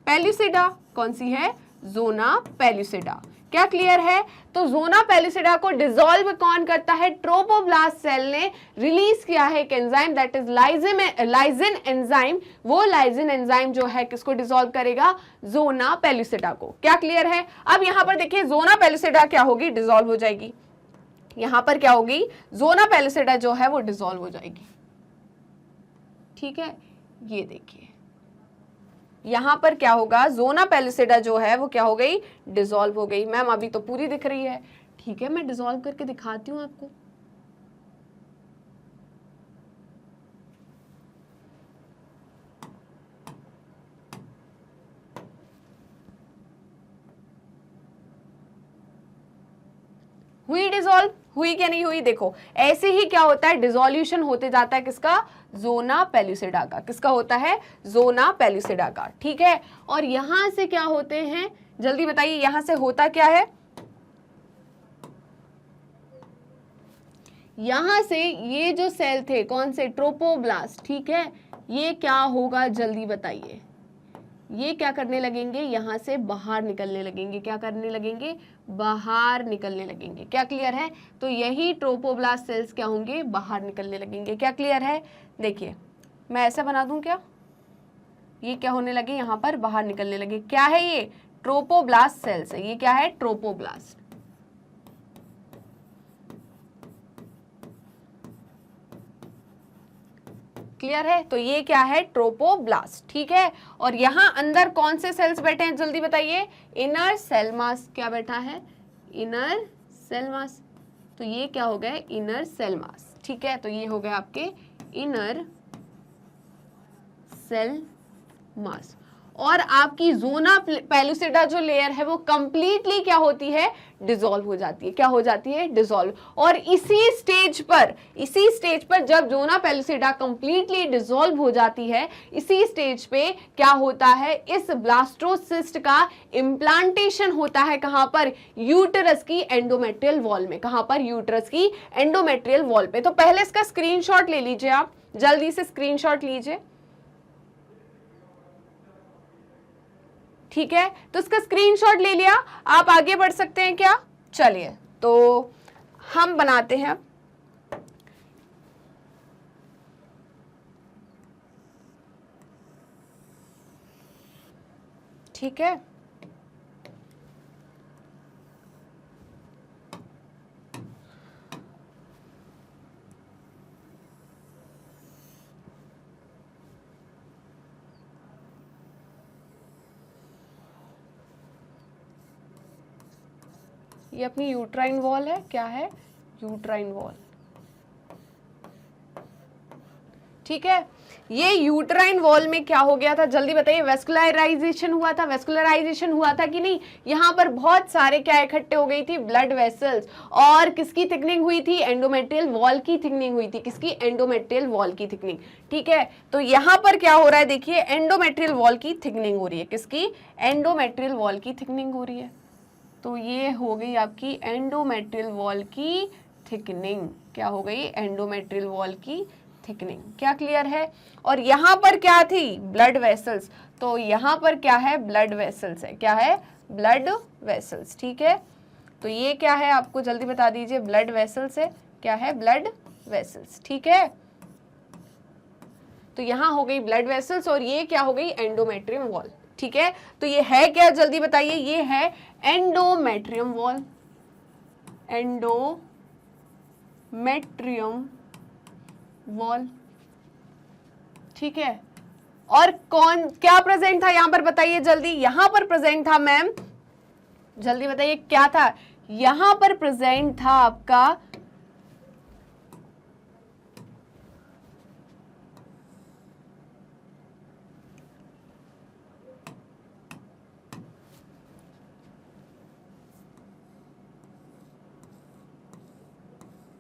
pellucida. कौन सी है? Zona pellucida. क्या क्लियर है? तो ज़ोना पेलुसिडा को डिसॉल्व कौन करता है? ट्रोपोब्लास्ट सेल ने रिलीज किया है एक enzyme that is lysine enzyme. वो लाइसिन एंजाइम जो है किसको डिसॉल्व करेगा? ज़ोना पेलुसिडा को। क्या क्लियर है? अब यहां पर देखिए ज़ोना पेलुसिडा क्या होगी? डिसॉल्व हो जाएगी। यहां पर क्या होगी? ज़ोना पेलुसिडा जो है वो डिसॉल्व हो जाएगी। ठीक है, ये देखिए यहां पर क्या होगा? ज़ोना पेलुसिडा जो है वो क्या हो गई? डिसॉल्व हो गई। मैम अभी तो पूरी दिख रही है। ठीक है, मैं डिसॉल्व करके दिखाती हूं आपको। हुई डिसॉल्व? हुई क्या नहीं हुई? देखो ऐसे ही क्या होता है, डिसॉल्यूशन होते जाता है किसका? ज़ोना पेलुसिडा का। किसका होता है? ज़ोना पेलुसिडा का। ठीक है, और यहां से क्या होते हैं जल्दी बताइए, यहां से होता क्या है? यहां से ये जो सेल थे कौन से? ट्रोपोब्लास्ट। ठीक है, ये क्या होगा जल्दी बताइए? ये क्या करने लगेंगे? यहां से बाहर निकलने लगेंगे। क्या करने लगेंगे? बाहर निकलने लगेंगे। क्या क्लियर है? तो यही ट्रोपोब्लास्ट सेल्स क्या होंगे? बाहर निकलने लगेंगे। क्या क्लियर है? देखिए मैं ऐसा बना दूं क्या? ये क्या होने लगे? यहां पर बाहर निकलने लगे। क्या है ये? ट्रोपोब्लास्ट सेल्स है। ये क्या है? ट्रोपोब्लास्ट। क्लियर है? तो ये क्या है? ट्रोपोब्लास्ट। ठीक है, और यहां अंदर कौन से सेल्स बैठे हैं जल्दी बताइए? Inner cell mass. क्या बैठा है? Inner cell mass. तो ये क्या हो गए? Inner cell mass. ठीक है, तो ये हो गए आपके इनर सेल मास। और आपकी ज़ोना पेलुसिडा जो लेयर है वो कंप्लीटली क्या होती है? डिसॉल्व हो जाती है। क्या हो जाती है? डिसॉल्व। और इसी स्टेज पर जब ज़ोना पेलुसिडा कंप्लीटली डिसॉल्व हो जाती है, इसी स्टेज पे क्या होता है? इस ब्लास्टोसिस्ट का इम्प्लांटेशन होता है। कहां पर? यूटरस की एंडोमेट्रियल वॉल में। कहां पर? यूटरस की एंडोमेट्रियल वॉल पे। तो पहले इसका स्क्रीनशॉट ले लीजिए, आप जल्दी से स्क्रीनशॉट लीजिए। ठीक है, तो इसका स्क्रीनशॉट ले लिया, आप आगे बढ़ सकते हैं क्या? चलिए तो हम बनाते हैं। ठीक है, ये अपनी यूट्राइन वॉल है। क्या है? Uterine wall. ठीक है, ये यूट्राइन वॉल में क्या हो गया था जल्दी बताइए? वेस्कुलराइजेशन हुआ था। वेस्कुलराइजेशन हुआ था कि नहीं? यहां पर बहुत सारे क्या इकट्ठे हो गई थी? Blood vessels. और किसकी थिकनिंग हुई थी? एंडोमेट्रियल वॉल की थिकनिंग हुई थी। किसकी? एंडोमेट्रियल वॉल की थिकनिंग। ठीक है, तो यहां पर क्या हो रहा है? देखिए एंडोमेट्रियल वॉल की थिकनिंग हो रही है। किसकी? एंडोमेट्रियल वॉल की थिकनिंग हो रही है। तो ये हो गई आपकी एंडोमेट्रियल वॉल की थिकनिंग। क्या हो गई? एंडोमेट्रियल वॉल की थिकनिंग। क्या क्लियर है? और यहां पर क्या थी? Blood vessels. तो यहां पर क्या है? ब्लड वेसल्स है। क्या है? Blood vessels. ठीक है, तो ये क्या है आपको जल्दी बता दीजिए? ब्लड वेसल्स है। क्या है? Blood vessels. ठीक है, तो यहां हो गई ब्लड वेसल्स और ये क्या हो गई? Endometrium wall. ठीक है, तो ये है क्या जल्दी बताइए? ये है एंडोमेट्रियम वॉल। Endometrium wall. ठीक है, और कौन क्या प्रेजेंट था यहां पर बताइए जल्दी? यहां पर प्रेजेंट था मैम, जल्दी बताइए क्या था? यहां पर प्रेजेंट था आपका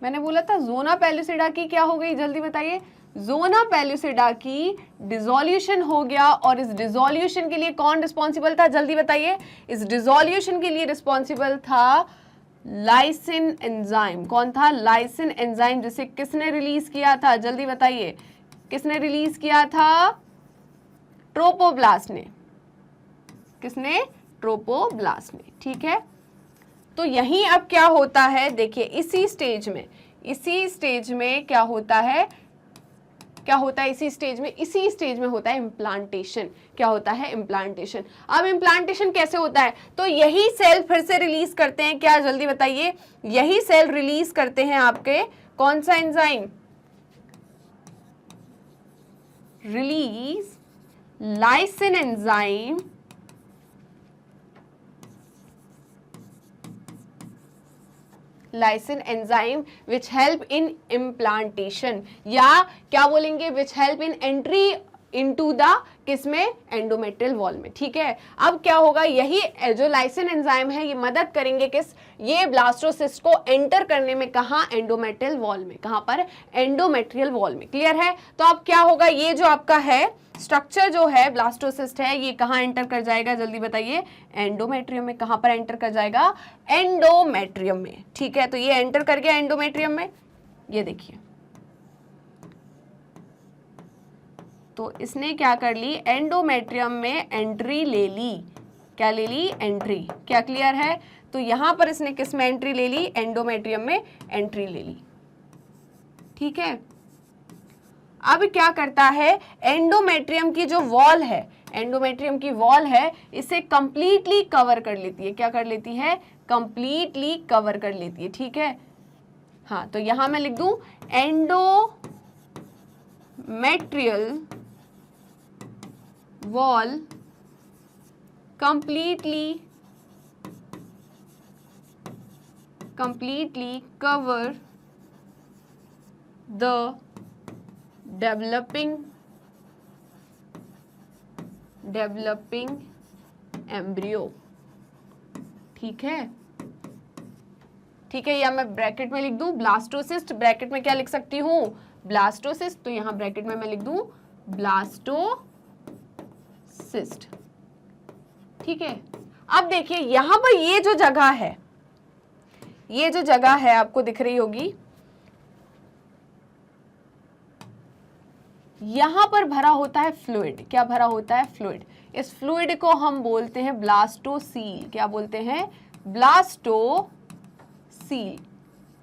मैंने बोला था ज़ोना पेलुसिडा की क्या हो गई जल्दी बताइए? जोना पेलुसिडा की डिसोल्यूशन हो गया, और इस डिसोल्यूशन के लिए कौन रिस्पॉन्सिबल था, जल्दी बताइए। इस डिसोल्यूशन के लिए रिस्पॉन्सिबल था लाइसिन एंजाइम। कौन था? लाइसिन एंजाइम, जिसे किसने रिलीज किया था, जल्दी बताइए। किसने रिलीज किया था? ट्रोपोब्लास्ट ने। किसने? ट्रोपोब्लास्ट ने। ठीक है, तो यहीं अब क्या होता है, देखिए इसी स्टेज में क्या होता है, इसी स्टेज में होता है इम्प्लांटेशन। क्या होता है? इम्प्लांटेशन। अब इम्प्लांटेशन कैसे होता है, तो यही सेल फिर से रिलीज करते हैं क्या, जल्दी बताइए। यही सेल रिलीज करते हैं आपके कौन सा enzyme? Release lysine enzyme, lysine enzyme which help in implantation, या क्या बोलेंगे, which help in entry into the किसमें? एंडोमेट्रियल वॉल में। ठीक है, अब क्या होगा, यही जो लाइसिन एंजाइम है ये मदद करेंगे किस? ये ब्लास्टोसिस्ट को एंटर करने में। कहां? एंडोमेट्रियल वॉल में। कहां पर? एंडोमेट्रियल वॉल में। क्लियर है? तो अब क्या होगा, ये जो आपका है स्ट्रक्चर जो है ब्लास्टोसिस्ट है, ये कहां एंटर कर जाएगा, जल्दी बताइए। एंडोमेट्रियम में। कहां पर एंटर कर जाएगा? एंडोमेट्रियम में। ठीक है, तो ये एंटर कर गया एंडोमेट्रियम में। ये देखिए, तो इसने क्या कर ली, एंडोमेट्रियम में एंट्री ले ली। क्या ले ली? एंट्री। क्या क्लियर है? तो यहां पर इसने किस में एंट्री ले ली? एंडोमेट्रियम में एंट्री ले ली। ठीक है, अब क्या करता है, एंडोमेट्रियम की जो वॉल है, एंडोमेट्रियम की वॉल है, इसे कंप्लीटली कवर कर लेती है। क्या कर लेती है? कंप्लीटली कवर कर लेती है। ठीक है, हाँ, तो यहां मैं लिख दूं endometrial wall completely cover the developing embryo। ठीक है, या मैं ब्रैकेट में लिख दूं ब्लास्टोसिस्ट, ब्रैकेट में क्या लिख सकती हूं? ब्लास्टोसिस्ट, तो यहां ब्रैकेट में मैं लिख दूं ब्लास्टोसिस्ट। ठीक है, अब देखिए यहां पर ये जो जगह है आपको दिख रही होगी, यहां पर भरा होता है फ्लूइड। क्या भरा होता है? फ्लूइड। इस फ्लूइड को हम बोलते हैं ब्लास्टोसील। क्या बोलते हैं? ब्लास्टोसील।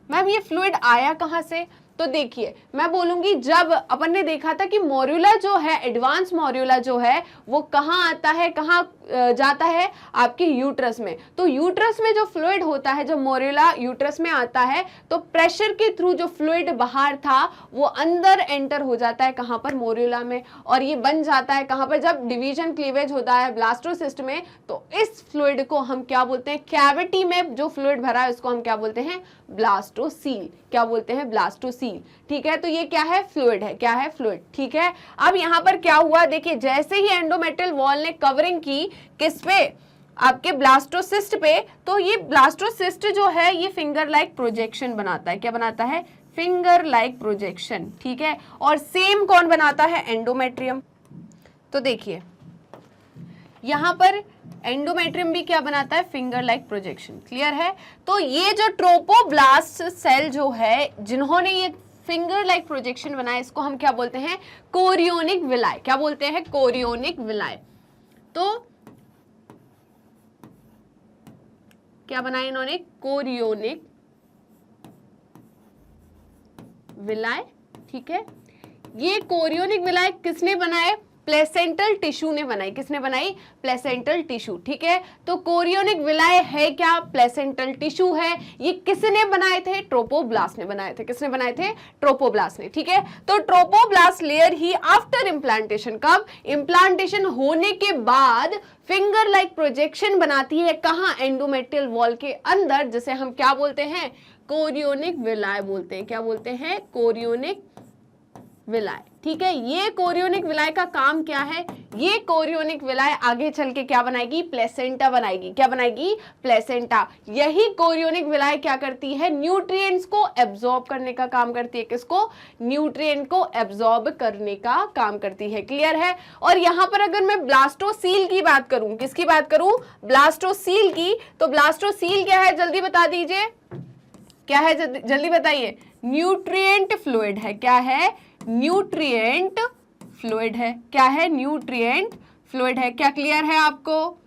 मैम ये फ्लूइड आया कहां से? तो देखिए, मैं बोलूंगी जब अपन ने देखा था कि मोर्यूला जो है, एडवांस मोर्यूला जो है, वो कहाँ आता है, कहाँ जाता है? आपके यूट्रस में। तो यूट्रस में जो फ्लूइड होता है, जब मोर्यूला यूट्रस में आता है, तो प्रेशर के थ्रू जो फ्लूइड बाहर था वो अंदर एंटर हो जाता है। कहाँ पर? मोर्यूला में। और ये बन जाता है कहाँ पर? जब डिवीजन क्लीवेज होता है ब्लास्टोसिस्ट में, तो इस फ्लूइड को हम क्या बोलते हैं? कैविटी में जो फ्लूइड भरा है उसको हम क्या बोलते हैं? ब्लास्टोसील। क्या बोलते हैं? ब्लास्टोसील। ठीक है, तो ये क्या है? फ्लूइड है। क्या है? फ्लूइड। ठीक है, अब यहां पर क्या हुआ, देखिए जैसे ही एंडोमेट्रियल वॉल ने कवरिंग की किस पे? आपके ब्लास्टोसिस्ट पे, तो ये ब्लास्टोसिस्ट जो है ये फिंगर लाइक प्रोजेक्शन बनाता है। क्या बनाता है? Finger like projection. ठीक है, और सेम कौन बनाता है? एंडोमेट्रियम। तो देखिए यहां पर एंडोमेट्रियम भी क्या बनाता है? Finger like projection. क्लियर है? तो ये जो ट्रोपोब्लास्ट सेल जो है, जिन्होंने ये फिंगर लाइक प्रोजेक्शन बनाया, इसको हम क्या बोलते हैं? कोरियोनिक विलाय। क्या बोलते हैं? कोरियोनिक विलाय। तो क्या बनाया इन्होंने? कोरियोनिक विलाय। ठीक है, ये कोरियोनिक विलाय किसने बनाए? प्लेसेंटल टिश्यू ने बनाई। किसने बनाई? Placental tissue. ठीक है, तो कोरियोनिक विलाय है क्या? प्लेसेंटल टिश्यू है। ये किसने बनाए थे? ट्रोपोब्लास्ट ने बनाए थे। किसने बनाए थे? ट्रोपोब्लास्ट ने। ठीक है, तो ट्रोपोब्लास्ट लेयर ही आफ्टर इम्प्लांटेशन, कब? इम्प्लांटेशन होने के बाद फिंगर लाइक प्रोजेक्शन बनाती है। कहां? एंडोमेट्रियल वॉल के अंदर, जिसे हम क्या बोलते हैं? कोरियोनिक विलाय बोलते हैं। क्या बोलते हैं? कोरियोनिक विलाय, ठीक है। ये कोरियोनिक विलाय का काम क्या है? ये कोरियोनिक विलाय आगे चल के क्या बनाएगी? प्लेसेंटा बनाएगी। क्या बनाएगी? प्लेसेंटा। यही कोरियोनिक विलाय क्या करती है? न्यूट्रिएंट्स को एब्जॉर्ब करने का काम करती है। किसको? न्यूट्रिएंट को एब्जॉर्ब करने का काम करती है। क्लियर है? और यहां पर अगर मैं ब्लास्टोसील की बात करूं, किसकी बात करूं? ब्लास्टोसील की। तो ब्लास्टोसील क्या है? जल्दी बता दीजिए, क्या है? जल्दी बताइए। न्यूट्रिएंट फ्लूइड है। क्या है? न्यूट्रिएंट फ्लूइड है। क्या है? न्यूट्रिएंट फ्लूइड है। क्या क्लियर है आपको?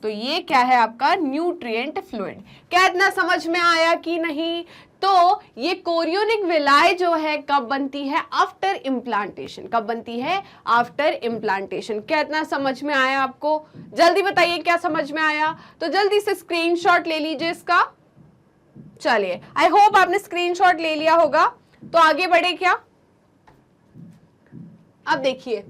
तो ये क्या है आपका? Nutrient fluid. क्या इतना समझ में आया कि नहीं? तो ये कोरियोनिक विलाय जो है कब बनती है? After implantation. कब बनती है? After implantation. क्या इतना समझ में आया आपको? जल्दी बताइए क्या समझ में आया। तो जल्दी से स्क्रीनशॉट ले लीजिए इसका। चलिए, आई होप आपने स्क्रीनशॉट ले लिया होगा। तो आगे बढ़े क्या? अब देखिए,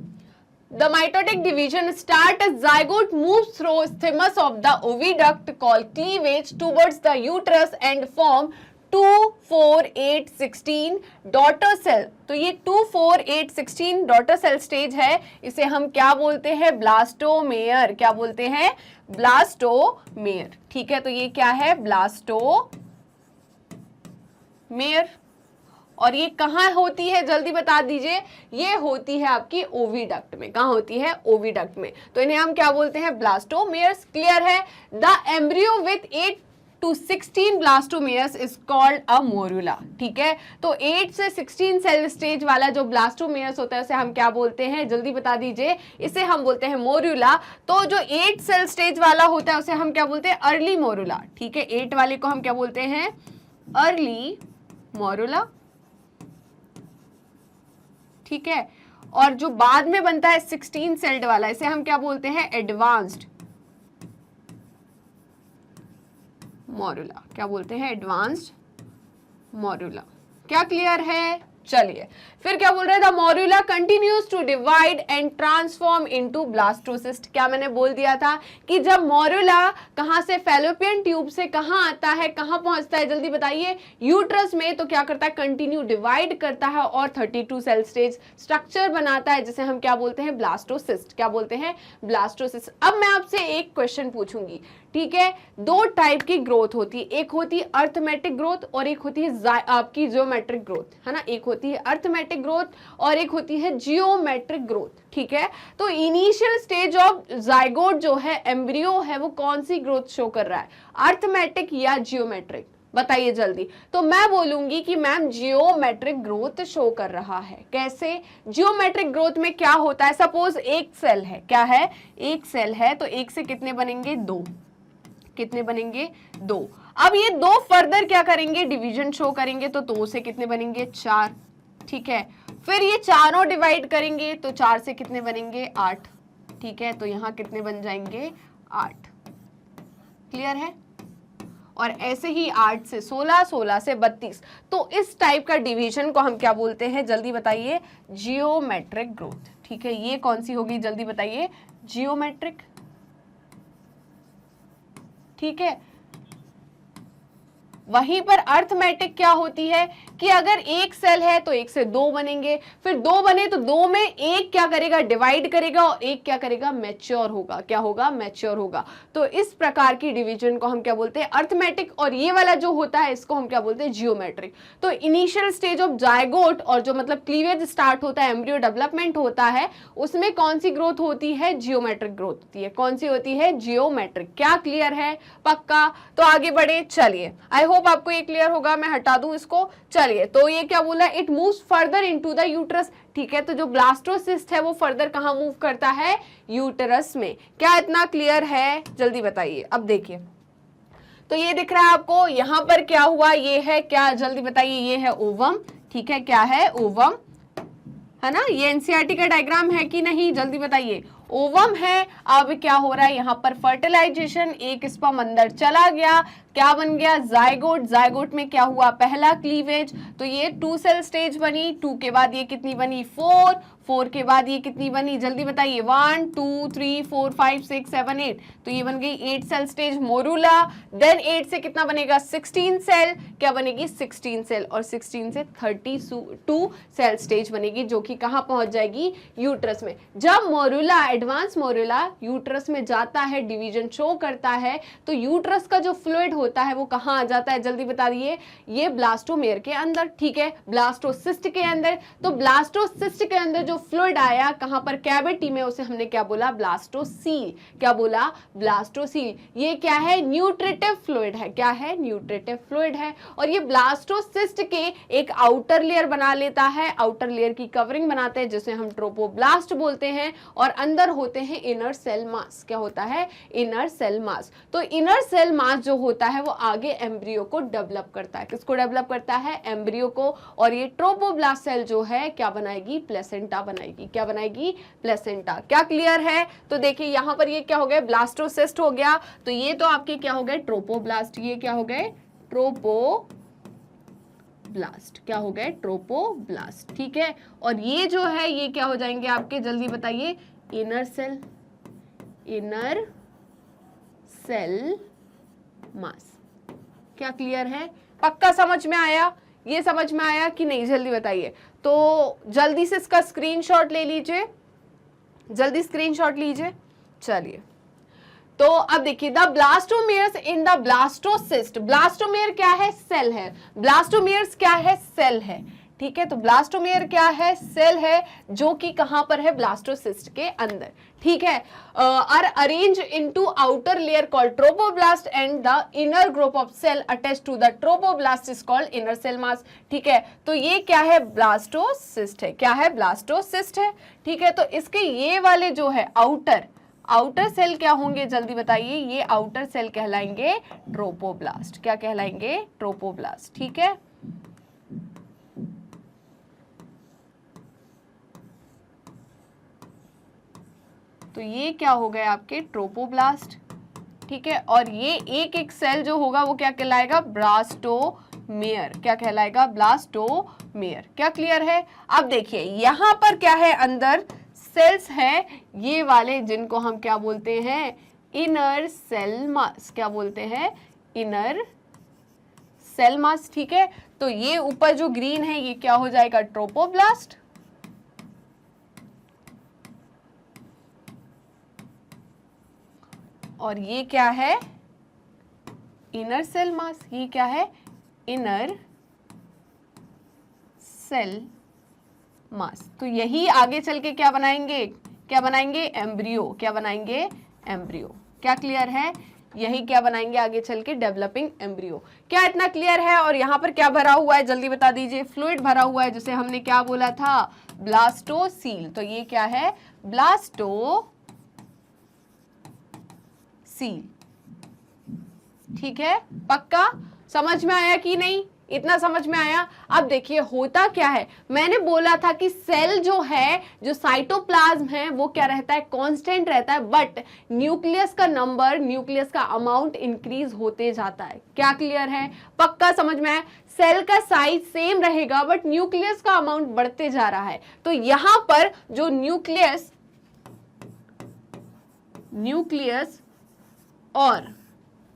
the mitotic division start as zygote moves through isthmus of the oviduct called cleavage towards the uterus and form 2, 4, 8, 16 daughter cell. तो ये 2, 4, 8, 16 डॉटर सेल स्टेज है। इसे हम क्या बोलते हैं? ब्लास्टोमेयर। क्या बोलते हैं? ब्लास्टोमेयर। ठीक है, तो ये क्या है? ब्लास्टोमेयर। और ये कहाँ होती है? जल्दी बता दीजिए। ये होती है आपकी ओविडक्ट में। कहाँ होती है? ओविडक्ट में। तो इन्हें हम क्या बोलते हैं? ब्लास्टोमेयर्स। क्लियर है? The embryo with 8 to 16 blastomeres is called a morula. ठीक है, तो 8 से 16 सेल स्टेज वाला जो ब्लास्टोमेयर्स होता है उसे हम क्या बोलते हैं? जल्दी बता दीजिए। इसे हम बोलते हैं मोरुला। तो जो 8 सेल स्टेज वाला होता है उसे हम क्या बोलते हैं? Early morula. ठीक है, 8 वाले को हम क्या बोलते हैं? Early morula. ठीक है, और जो बाद में बनता है 16 सेल्ड वाला, इसे हम क्या बोलते हैं? Advanced morula. क्या बोलते हैं? Advanced morula. क्या क्लियर है? चलिए, फिर क्या बोल रहे हैं? The morula continues to divide and transform into blastocyst. क्या मैंने बोल दिया था कि जब मोरुला कहां से? फैलोपियन ट्यूब से कहां आता है? कहां पहुंचता है? जल्दी बताइए। यूट्रस में। तो क्या करता है? कंटिन्यू डिवाइड करता है और 32 सेल स्टेज स्ट्रक्चर बनाता है, जिसे हम क्या बोलते हैं? ब्लास्टोसिस्ट। क्या बोलते हैं? ब्लास्टोसिस्ट। अब मैं आपसे एक क्वेश्चन पूछूंगी। ठीक है, दो टाइप की ग्रोथ होती है। एक होती है अर्थमेटिक ग्रोथ और एक होती है आपकी जियोमेट्रिक ग्रोथ, है ना। एक होती है अर्थमेटिक ग्रोथ और एक होती है जियोमेट्रिक ग्रोथ। ठीक है, तो इनिशियल स्टेज ऑफ जाइगोट जो है, एम्ब्रियो है, वो कौन सी ग्रोथ शो कर रहा है? अर्थमेटिक या जियोमेट्रिक? बताइए जल्दी। तो मैं बोलूंगी कि मैम जियोमेट्रिक ग्रोथ शो कर रहा है। कैसे? जियोमेट्रिक ग्रोथ में क्या होता है? सपोज एक सेल है। क्या है? एक सेल है, तो एक से कितने बनेंगे? 2। कितने बनेंगे? 2। अब ये 2 फर्दर क्या करेंगे? डिवीजन शो करेंगे, तो 2 से कितने बनेंगे? 4। ठीक है, फिर ये चारों डिवाइड करेंगे, तो 4 से कितने बनेंगे? 8। ठीक है, तो यहां कितने बन जाएंगे? 8। क्लियर है? और ऐसे ही 8 से 16, 16 से 32। तो इस टाइप का डिवीजन को हम क्या बोलते हैं? जल्दी बताइए। Geometric growth. ठीक है, ये कौन सी होगी? जल्दी बताइए। जियोमेट्रिक। ठीक है, वहीं पर अर्थमेटिक क्या होती है कि अगर एक सेल है तो 1 से 2 बनेंगे, फिर 2 बने तो 2 में एक क्या करेगा? डिवाइड करेगा और एक क्या करेगा? मैच्योर होगा। क्या होगा? मैच्योर होगा। तो इस प्रकार की डिवीजन को हम क्या बोलते हैं? अर्थमेटिक। और ये वाला जो होता है इसको हम क्या बोलते हैं? जियोमेट्रिक। तो इनिशियल स्टेज ऑफ जाइगोट और जो मतलब क्लीवेज स्टार्ट होता है, एम्ब्रियो डेवलपमेंट होता है, उसमें कौन सी ग्रोथ होती है? जियोमेट्रिक ग्रोथ होती है। कौन सी होती है? जियोमेट्रिक। क्या क्लियर है? पक्का? तो आगे बढ़े। चलिए, आई होप आपको ये क्लियर होगा। मैं हटा दूं इसको। चलिए, तो ये क्या बोला? It moves further into the uterus. ठीक है, तो जो ब्लास्टोसिस्ट है वो फर्दर कहां मूव करता है? यूटरस में। क्या इतना क्लियर है? जल्दी बताइए। अब देखिए, तो ये दिख रहा है आपको, यहां पर क्या हुआ? ये है क्या? जल्दी बताइए। ये है ओवम। ठीक है, क्या है? ओवम, है ना। ये एनसीईआरटी का डायग्राम है कि नहीं? जल्दी बताइए। ओवम है। अब क्या हो रहा है? यहाँ पर फर्टिलाइजेशन, एक स्पर्म अंदर चला गया, क्या बन गया, जायगोट। जायगोट में क्या हुआ, पहला क्लीवेज, तो ये 2 सेल स्टेज बनी, 2 के बाद ये कितनी बनी, 4, 4 के बाद ये कितनी बनी, जल्दी बताइए, 1 2 3 4 5 6 7 8, तो ये बन गई 8 सेल स्टेज मोरूला। देन 8 से कितना बनेगा, 16 सेल, क्या बनेगी, 16 सेल, और 16 से 32 सेल स्टेज बनेगी, जो कि कहाँ पहुंच जाएगी, यूट्रस में। जब मोरूला, एडवांस मोरूला यूट्रस में जाता है, डिवीजन शो करता है, तो यूट्रस का जो फ्लूइड होता है वो कहाँ आ जाता है, जल्दी बता दिए, ये ब्लास्टोमेयर के अंदर, ठीक है, ब्लास्टोसिस्ट के अंदर। तो ब्लास्टोसिस्ट के अंदर जो फ्लूइड आया कहां पर, कैविटी में, उसे हमने क्या बोला, ब्लास्टोसील। क्या बोला, ब्लास्टोसील। ये क्या है, न्यूट्रिटिव फ्लूइड है, क्या है, न्यूट्रिटिव फ्लूइड है। और ये ब्लास्टोसिस्ट के एक आउटर लेयर बना लेता है, आउटर लेयर की कवरिंग बनाते हैं, जिसे हम ट्रोपोब्लास्ट बोलते हैं, और अंदर होते हैं इनर सेल मास। क्या होता है, इनर सेल मास। तो इनर सेल मास जो होता है वो आगे एम्ब्रियो को डेवलप करता है, किसको डेवलप करता है, एम्ब्रियो को। और ये ट्रोपोब्लास्ट सेल जो है क्या बनाएगी, प्लेसेंटा बनाएगी। क्या बनाएगी, प्लेसेंटा। क्या क्लियर है, तो देखिए यहां पर ये क्या हो गया, ब्लास्टोसिस्ट हो गया, तो ये तो आपके क्या हो गए, ट्रोपोब्लास्ट। ये क्या हो गए, ट्रोपोब्लास्ट। क्या हो गए, ट्रोपोब्लास्ट, ठीक है। और ये जो है ये क्या हो जाएंगे आपके, जल्दी बताइए, inner cell, inner cell mass. क्या क्लियर है, पक्का समझ में आया, ये समझ में आया कि नहीं, जल्दी बताइए। तो जल्दी से इसका स्क्रीनशॉट ले लीजिए, जल्दी स्क्रीनशॉट लीजिए। चलिए, तो अब देखिए, the blastomeres in the blastocyst. Blastomere क्या है, सेल है। ब्लास्टोमेयर्स क्या है, सेल है, ठीक है। तो ब्लास्टोमेयर क्या है, सेल है, जो कि कहां पर है, ब्लास्टोसिस्ट के अंदर, ठीक है। Are arrange into outer layer called trophoblast and the inner group of cell attached to the trophoblast is called inner cell mass, ठीक है। तो ये क्या है, ब्लास्टोसिस्ट है। क्या है, ब्लास्टोसिस्ट है, ठीक है। तो इसके ये वाले जो है आउटर सेल क्या होंगे, जल्दी बताइए, ये आउटर सेल कहलाएंगे ट्रोपोब्लास्ट। क्या कहलाएंगे, ट्रोपोब्लास्ट, ठीक है। तो ये क्या हो गए आपके ट्रोपोब्लास्ट, ठीक है। और ये एक एक सेल जो होगा वो क्या कहलाएगा, ब्लास्टोमेयर। क्या कहलाएगा, ब्लास्टोमेयर। क्या क्लियर है। अब देखिए यहां पर क्या है, अंदर सेल्स है ये वाले, जिनको हम क्या बोलते हैं, इनर सेल मास। क्या बोलते हैं, इनर सेल मास, ठीक है। तो ये ऊपर जो ग्रीन है ये क्या हो जाएगा, ट्रोपोब्लास्ट, और ये क्या है, इनर सेल मास। ये क्या है, इनर सेल मास। तो यही आगे चल के क्या बनाएंगे, क्या बनाएंगे, एम्ब्रियो। क्या बनाएंगे, एम्ब्रियो। क्या क्लियर है, यही क्या बनाएंगे आगे चल के, डेवलपिंग एम्ब्रियो। क्या इतना क्लियर है। और यहां पर क्या भरा हुआ है, जल्दी बता दीजिए, फ्लूइड भरा हुआ है, जिसे हमने क्या बोला था, ब्लास्टोसील। तो ये क्या है, ब्लास्टोसील, ठीक है। पक्का समझ में आया कि नहीं, इतना समझ में आया। अब देखिए होता क्या है, मैंने बोला था कि सेल जो है, जो साइटोप्लाज्म है, वो क्या रहता है, कांस्टेंट रहता है, बट न्यूक्लियस का नंबर, न्यूक्लियस का अमाउंट इंक्रीज होते जाता है। क्या क्लियर है, पक्का समझ में आया। सेल का साइज सेम रहेगा बट न्यूक्लियस का अमाउंट बढ़ते जा रहा है। तो यहां पर जो न्यूक्लियस और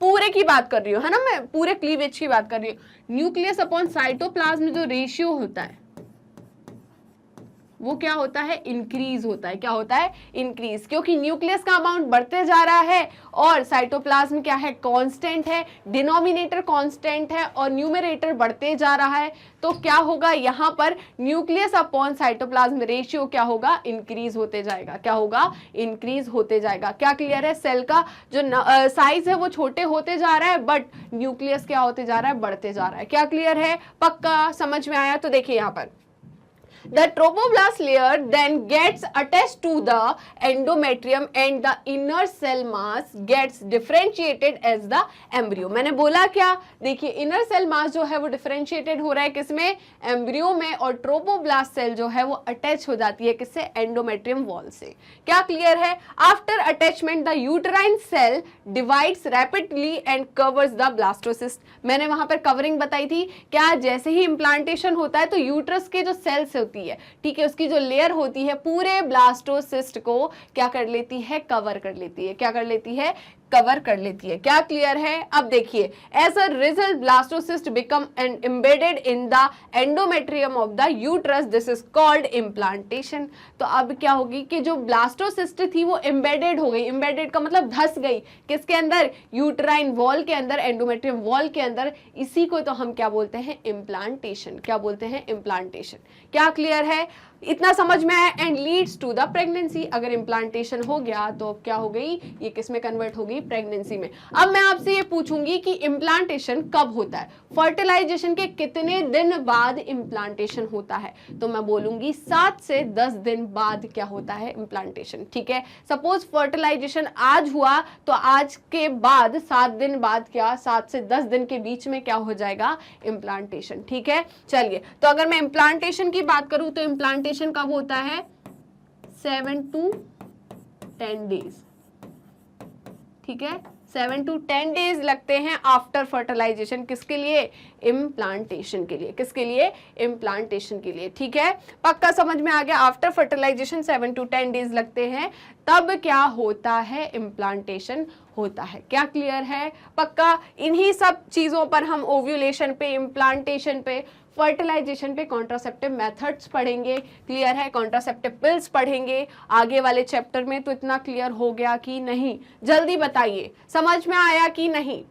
पूरे की बात कर रही हूँ, है ना, मैं पूरे क्लीवेज की बात कर रही हूँ। न्यूक्लियस अपॉन साइटोप्लाज्म में जो रेशियो होता है वो क्या होता है, इंक्रीज होता है। क्या होता है, इंक्रीज, क्योंकि न्यूक्लियस का अमाउंट बढ़ते जा रहा है और साइटोप्लाज्म क्या है, कांस्टेंट है, डिनोमिनेटर कांस्टेंट है और न्यूमरेटर बढ़ते जा रहा है। तो क्या होगा, यहाँ पर न्यूक्लियस अपॉन साइटोप्लाज्म रेशियो क्या होगा, इंक्रीज होते जाएगा। क्या होगा, इंक्रीज होते जाएगा। क्या क्लियर है, सेल का जो साइज है वो छोटे होते जा रहा है बट न्यूक्लियस क्या होते जा रहा है, बढ़ते जा रहा है। क्या क्लियर है, पक्का समझ में आया। तो देखिए यहाँ पर the trophoblast layer then gets attached to the endometrium and the inner cell mass gets differentiated as the embryo. मैंने बोला क्या, देखिए inner cell mass जो है वो differentiated हो रहा है किसमें, एम्ब्रियो में, और ट्रोपोब्लास्ट सेल जो है वो अटैच हो जाती है किससे, एंडोमेट्रियम वॉल से। क्या क्लियर है? After attachment the uterine cell divides rapidly and covers the blastocyst. मैंने वहां पर कवरिंग बताई थी क्या, जैसे ही इंप्लांटेशन होता है तो यूट्रस के जो सेल्स होती है, ठीक है, उसकी जो लेयर होती है पूरे ब्लास्टोसिस्ट को क्या कर लेती है, कवर कर लेती है। क्या कर लेती है, कवर कर लेती है। क्या क्लियर है? अब देखिए, as a result blastocyst become and embedded in the endometrium of the uterus, this is called implantation. तो अब क्या होगी कि जो ब्लास्टोसिस्ट थी वो एम्बेडेड हो गई, एम्बेडेड का मतलब धस गई किसके अंदर, यूट्राइन वॉल के अंदर, एंडोमेट्रियम वॉल के अंदर। इसी को तो हम क्या बोलते हैं, इम्प्लांटेशन। क्या बोलते हैं, इम्प्लांटेशन। क्या क्लियर है? इतना समझ में आया? And leads to the pregnancy. अगर इम्प्लांटेशन हो गया तो क्या हो गई, ये किस में कन्वर्ट होगी, प्रेगनेंसी में। अब मैं आपसे ये पूछूंगी कि इम्प्लांटेशन कब होता है, फर्टिलाइजेशन के कितने दिन बाद इम्प्लांटेशन होता है, तो मैं बोलूंगी 7 से 10 दिन बाद क्या होता है, इम्प्लांटेशन। ठीक है, सपोज फर्टिलाइजेशन आज हुआ तो आज के बाद 7 दिन बाद क्या, 7 से 10 दिन के बीच में क्या हो जाएगा, इम्प्लांटेशन। ठीक है, चलिए, तो अगर मैं इम्प्लांटेशन की बात करूं तो इम्प्लांटेशन कब होता है, 7 to 10 डेज। ठीक है, 7 to 10 डेज लगते हैं आफ्टर फर्टिलाइजेशन, किसके लिए, इम्प्लांटेशन के लिए। किसके लिए, इम्प्लांटेशन के लिए। ठीक है, पक्का समझ में आ गया? आफ्टर फर्टिलाइजेशन 7 to 10 डेज लगते हैं, तब क्या होता है, इम्प्लांटेशन होता है। क्या क्लियर है? पक्का इन्हीं सब चीजों पर हम ओव्यूलेशन पे, इम्प्लांटेशन पे, फर्टिलाइजेशन पे कॉन्ट्रासेप्टिव मेथड्स पढ़ेंगे। क्लियर है? कॉन्ट्रासेप्टिव पिल्स पढ़ेंगे आगे वाले चैप्टर में। तो इतना क्लियर हो गया कि नहीं, जल्दी बताइए, समझ में आया कि नहीं?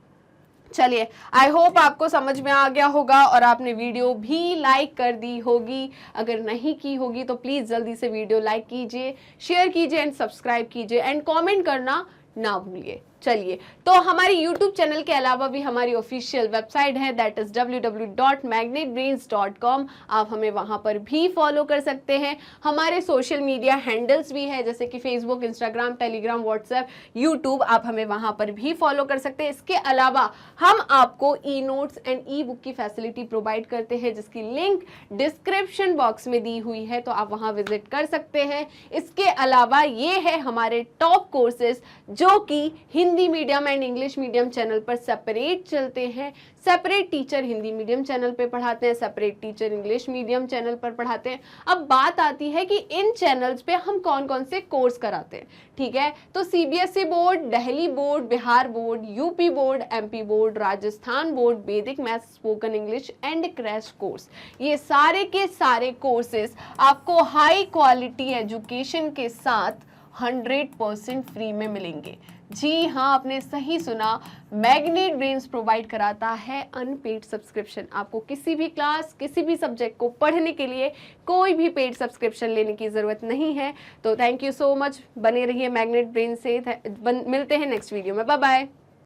चलिए, आई होप आपको समझ में आ गया होगा और आपने वीडियो भी लाइक कर दी होगी। अगर नहीं की होगी तो प्लीज जल्दी से वीडियो लाइक कीजिए, शेयर कीजिए एंड सब्सक्राइब कीजिए एंड कमेंट करना ना भूलिए। चलिए, तो हमारी YouTube चैनल के अलावा भी हमारी ऑफिशियल वेबसाइट है, दैट इज www.magnetbrains.com। आप हमें वहां पर भी फॉलो कर सकते हैं। हमारे सोशल मीडिया हैंडल्स भी है, जैसे कि Facebook, Instagram, Telegram, WhatsApp, YouTube, आप हमें वहां पर भी फॉलो कर सकते हैं। इसके अलावा हम आपको e notes and E book की फैसिलिटी प्रोवाइड करते हैं, जिसकी लिंक डिस्क्रिप्शन बॉक्स में दी हुई है, तो आप वहां विजिट कर सकते हैं। इसके अलावा ये है हमारे टॉप कोर्सेज जो कि Hindi medium and English medium channel पर सेपरेट चलते हैं। Separate teacher Hindi medium channel पे पढ़ाते हैं, separate teacher English medium channel पर पढ़ाते हैं। अब बात आती है कि इन चैनल्स पे हम कौन कौन से कोर्स कराते हैं। ठीक है, तो CBSE board, Delhi board, Bihar board, UP board, MP board, Rajasthan board, Vedic maths, spoken English and crash course, ये सारे के सारे कोर्सेज आपको हाई क्वालिटी एजुकेशन के साथ 100% फ्री में मिलेंगे। जी हाँ, आपने सही सुना, मैग्नेट ब्रेन्स प्रोवाइड कराता है अनपेड सब्सक्रिप्शन। आपको किसी भी क्लास, किसी भी सब्जेक्ट को पढ़ने के लिए कोई भी पेड सब्सक्रिप्शन लेने की ज़रूरत नहीं है। तो थैंक यू सो मच, बने रहिए मैग्नेट ब्रेन से। मिलते हैं नेक्स्ट वीडियो में, बाय बाय।